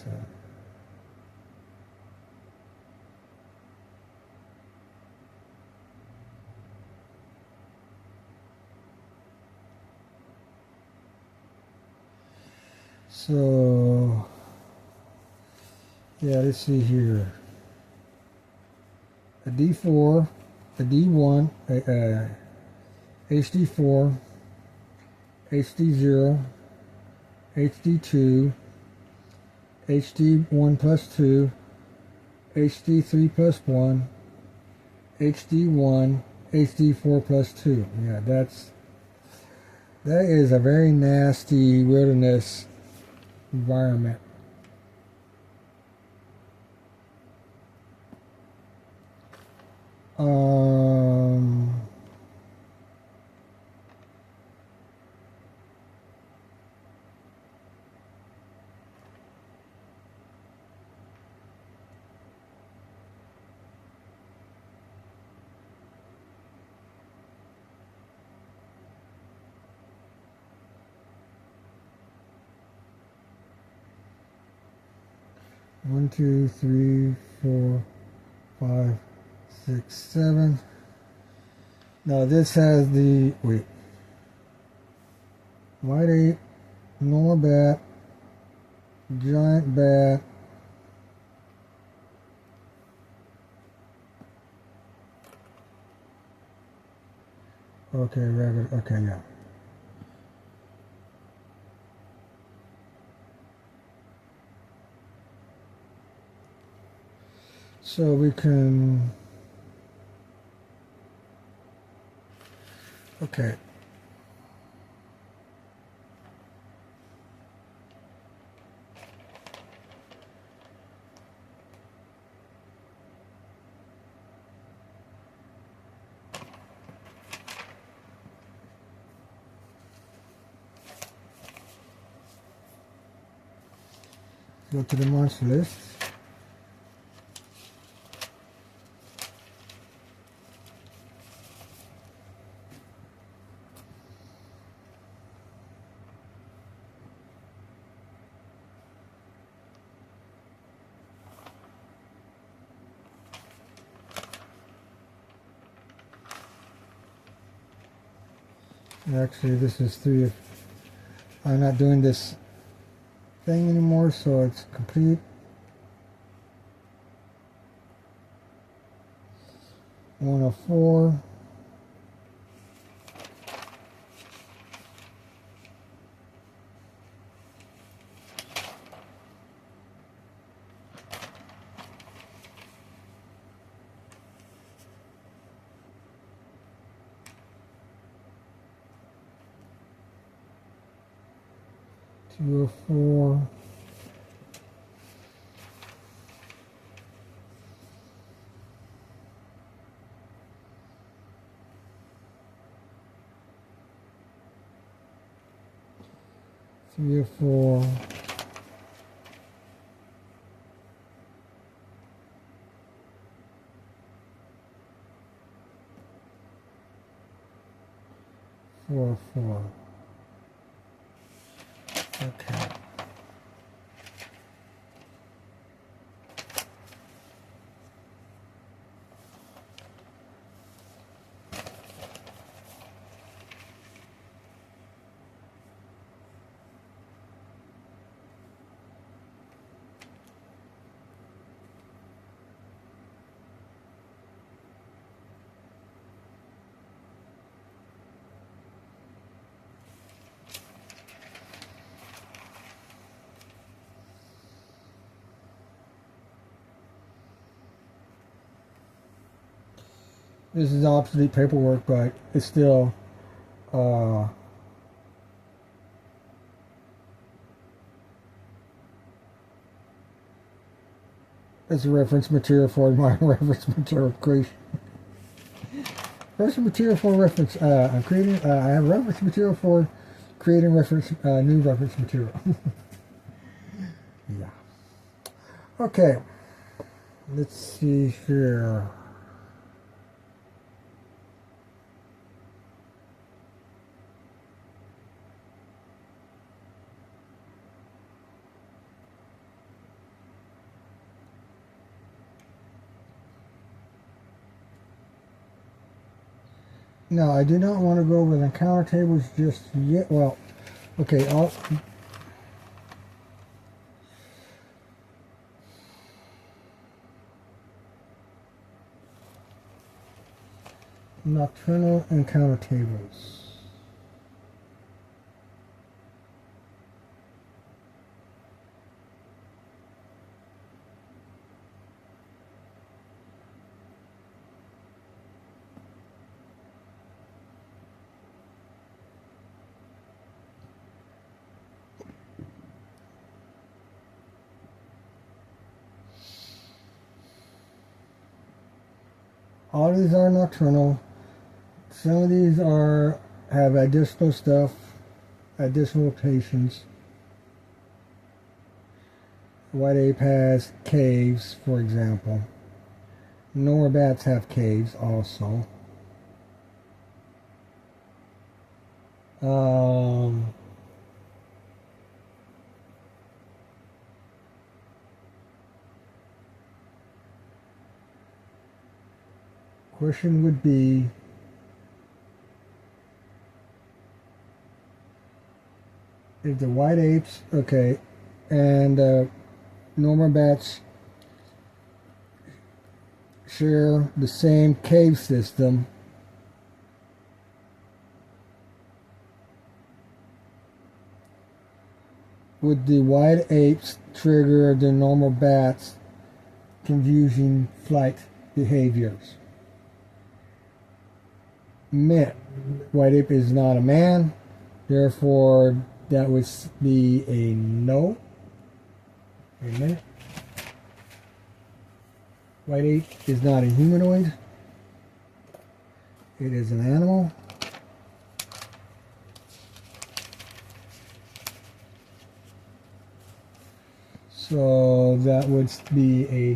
So, yeah, let's see here. A D4, a D1, HD4, HD0, HD2, HD1 +2, HD3 +1, HD1, HD4 +2. Yeah, that is a very nasty wilderness environment. One, 2, 3, 4, 5, 6, 7. Now this has the white ape, normal bat, giant bat, okay, regular, okay, yeah. So we can, okay. Go to the monster list. Actually, this is 3. I'm not doing this thing anymore, so it's complete. 104. 204. 304. 404. Okay. This is obsolete paperwork, but it's still it's a reference material for my reference material creation. Reference material for reference. I'm creating. I have reference material for creating reference new reference material. Yeah. Okay. Let's see here. No, I do not want to go with encounter tables just yet. Well, okay, Nocturnal encounter tables. All of these are nocturnal. Some of these have additional stuff, additional locations. White ape has caves, for example. Nor bats have caves also. Question would be, if the white apes, okay, and normal bats share the same cave system, would the white apes trigger the normal bats confusing flight behaviors. Man, white ape is not a man, therefore that would be a no. Wait a minute. White ape is not a humanoid. It is an animal. So that would be a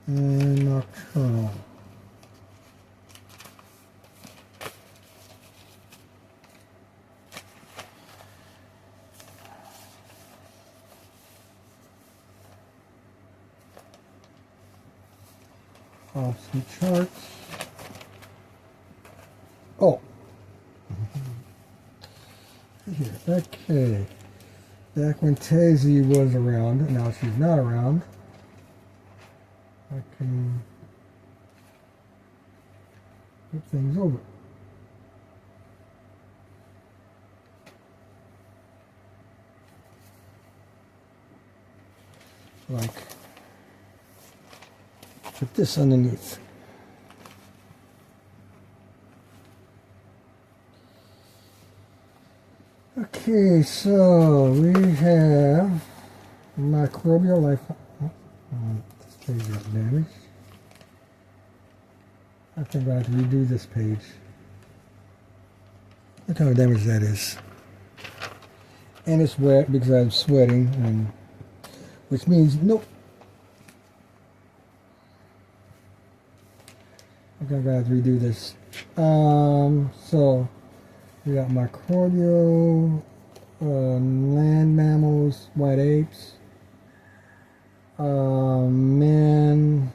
Nocturnal. Off some charts. Oh. Here. Okay. Back when Tazy was around, now she's not around. I can put things over. Like, put this underneath. Okay, so we have microbial life. This page is damaged. I think I have to redo this page. Look how damaged that is. And it's wet because I'm sweating, and which means nope. I think I have to redo this. So we got microbial, land mammals, white apes, men.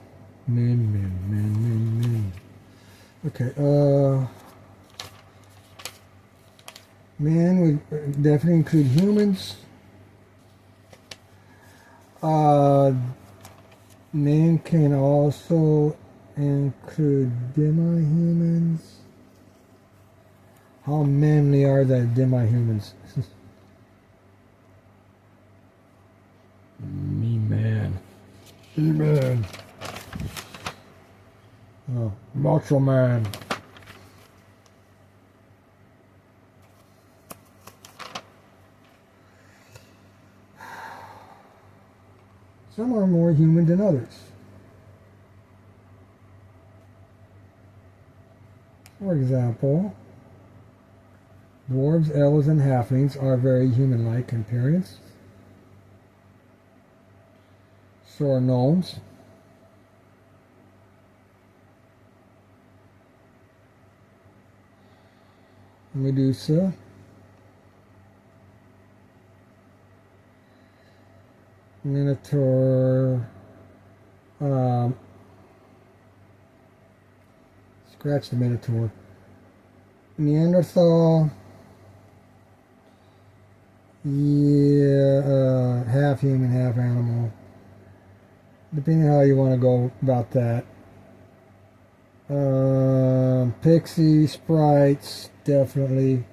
Okay, men would definitely include humans. Men can also include demi-humans. How manly are the demi-humans? Me man. Me man. Oh, macho man. Some are more human than others. For example, dwarves, elves, and halflings are very human-like in appearance. So are gnomes. Medusa. Minotaur. Scratch the Minotaur. Neanderthal. Yeah, half human, half animal. Depending on how you want to go about that. Pixie, sprites, definitely.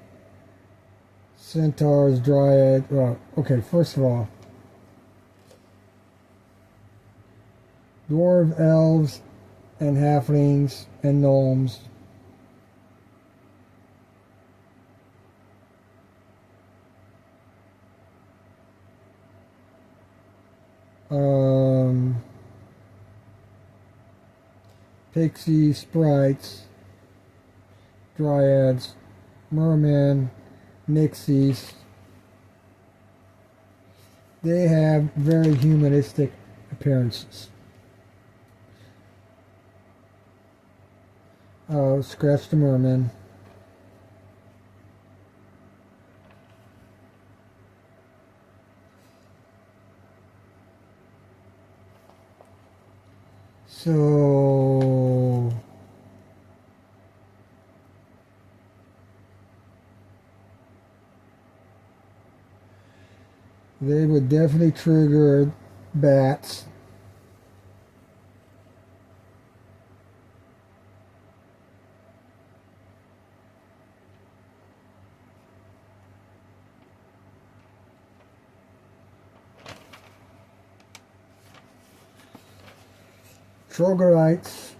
Centaurs, dryad. Well, okay, first of all, dwarf, elves, and halflings, and gnomes. Pixie, sprites, dryads, mermen, nixies. They have very humanistic appearances. Scratch the merman. So They would definitely trigger bats. Troglodytes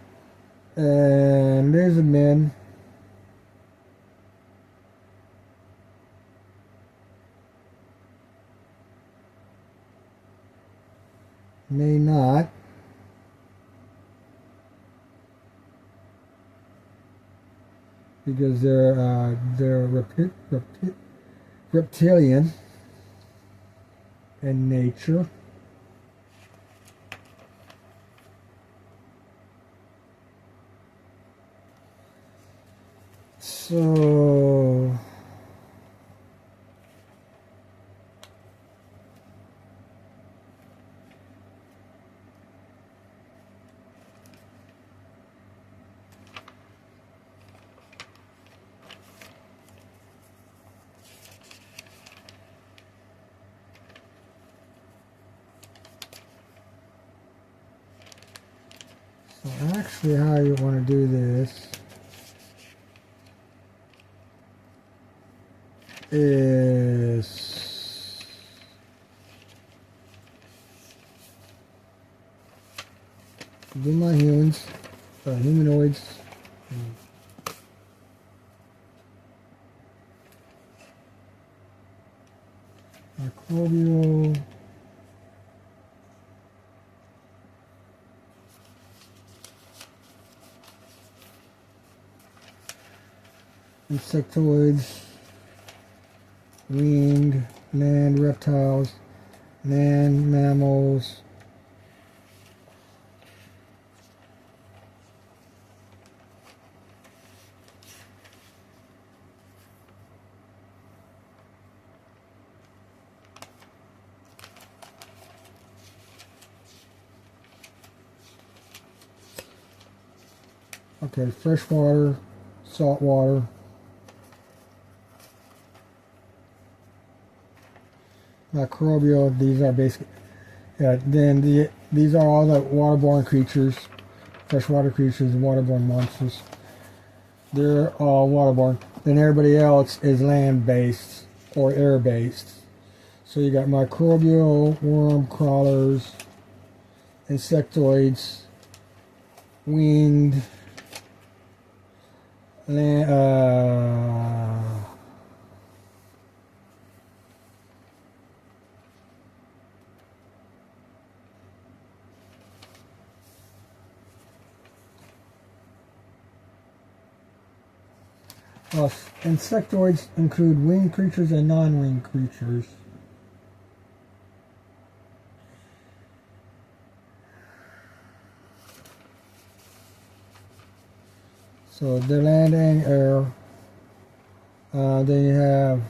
and lizard men. May not. Because they're reptilian in nature. So actually how you want to do this is do my humanoids. Microbial. Insectoids, winged, land reptiles, land mammals, okay, freshwater, saltwater, microbial. These are basically, these are all the waterborne creatures, freshwater creatures and waterborne monsters. They're all waterborne. Then everybody else is land-based or air-based. So you got microbial, worm crawlers, insectoids, winged, land, insectoids include winged creatures and non-winged creatures. So they're land and air. Then you have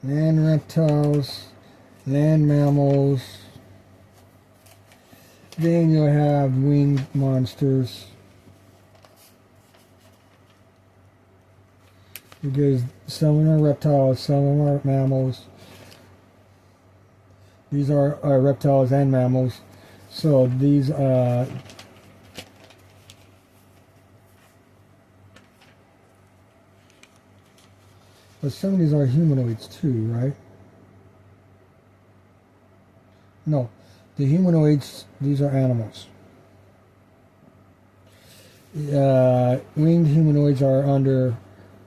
land reptiles, land mammals. Then you'll have winged monsters. Because some of them are reptiles, some of them are mammals. These are reptiles and mammals. So these but some of these are humanoids too, right? No, the humanoids, these are animals. Winged humanoids are under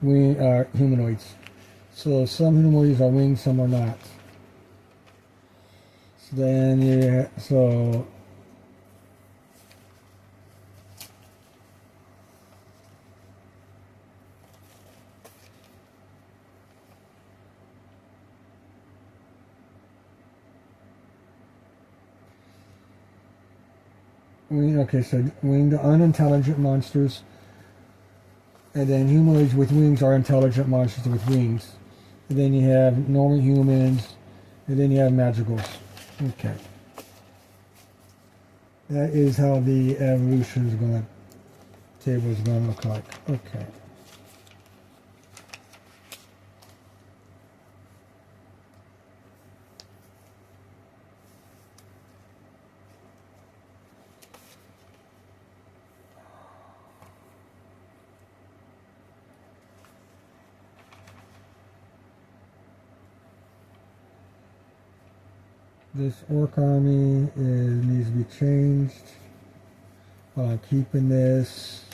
humanoids. So some humanoids are winged, some are not. So then okay, so winged unintelligent monsters, and then humanoids with wings are intelligent monsters with wings. And then you have normal humans, and then you have magicals. Okay. That is how the evolution is going. table is going to look like. Okay. This orc army needs to be changed. While I'm keeping this.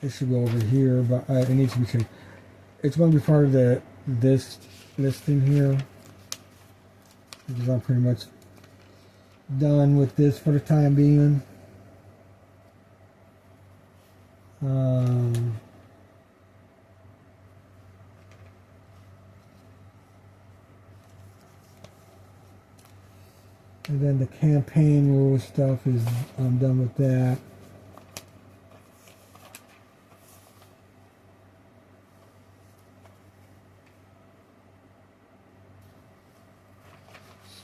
It should go over here, but it needs to be changed. It's going to be part of this listing here, because I'm pretty much done with this for the time being. And then the campaign rule stuff is, I'm done with that.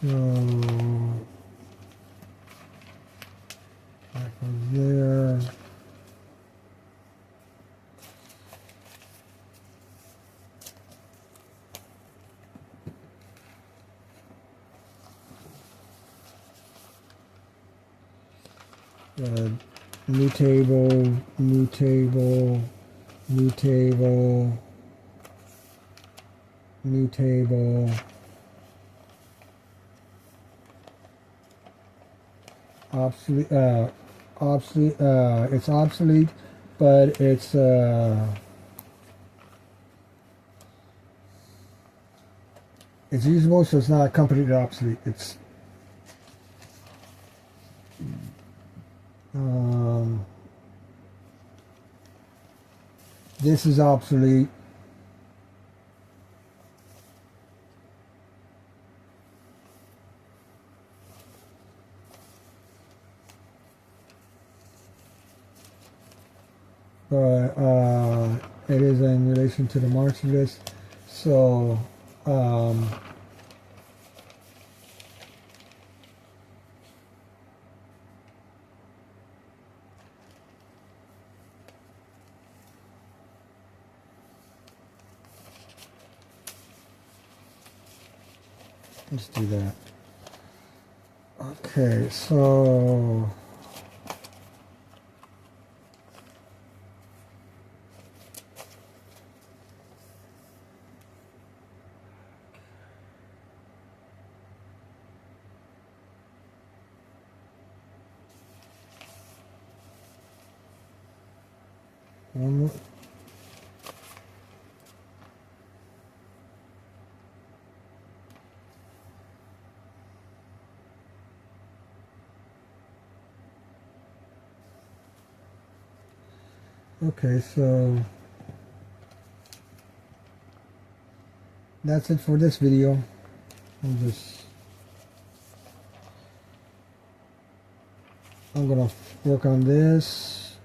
So that goes there. New table, new table, new table, new table. Obsolete, it's obsolete, but it's usable, so it's not completely obsolete. It's this is obsolete. But it is in relation to the monster list, so let's do that. Okay, so one more. Okay, so that's it for this video. I'm gonna work on this.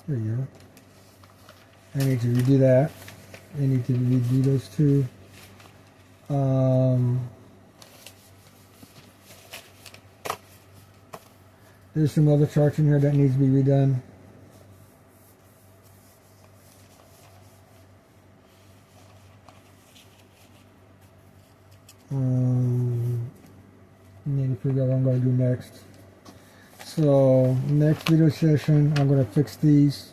There you go. I need to redo that. I need to redo those two. There's some other charts in here that needs to be redone. Need to figure out what I'm going to do next. So next video session, I'm going to fix these,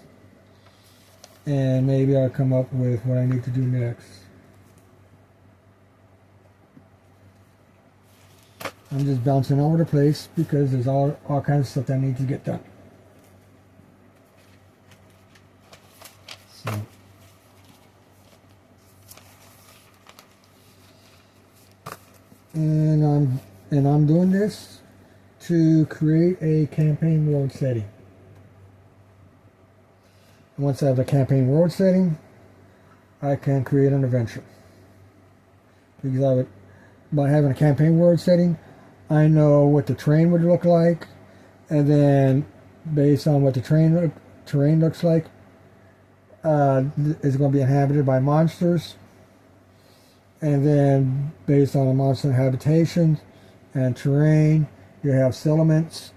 and maybe I'll come up with what I need to do next. I'm just bouncing all over the place because there's all kinds of stuff that needs to get done. So and I'm doing this to create a campaign world setting. And once I have the campaign world setting, I can create an adventure. Because by having a campaign world setting, I know what the terrain would look like, and then based on what the terrain looks like, is going to be inhabited by monsters, and then based on the monster habitation and terrain, you have settlements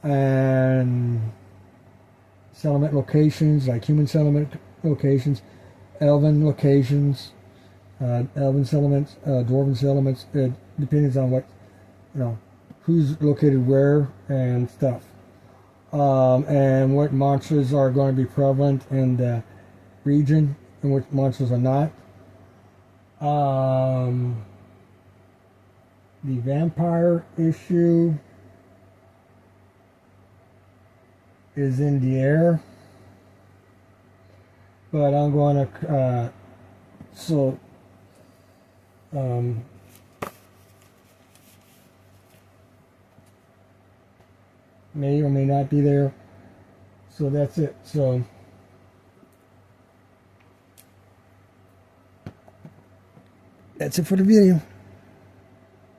and settlement locations, like human settlement locations, elven locations, elven settlements, dwarven settlements. It depends on what, who's located where and stuff. And what monsters are going to be prevalent in the region and which monsters are not. The vampire issue is in the air, but I'm going to may or may not be there. So that's it. So that's it for the video.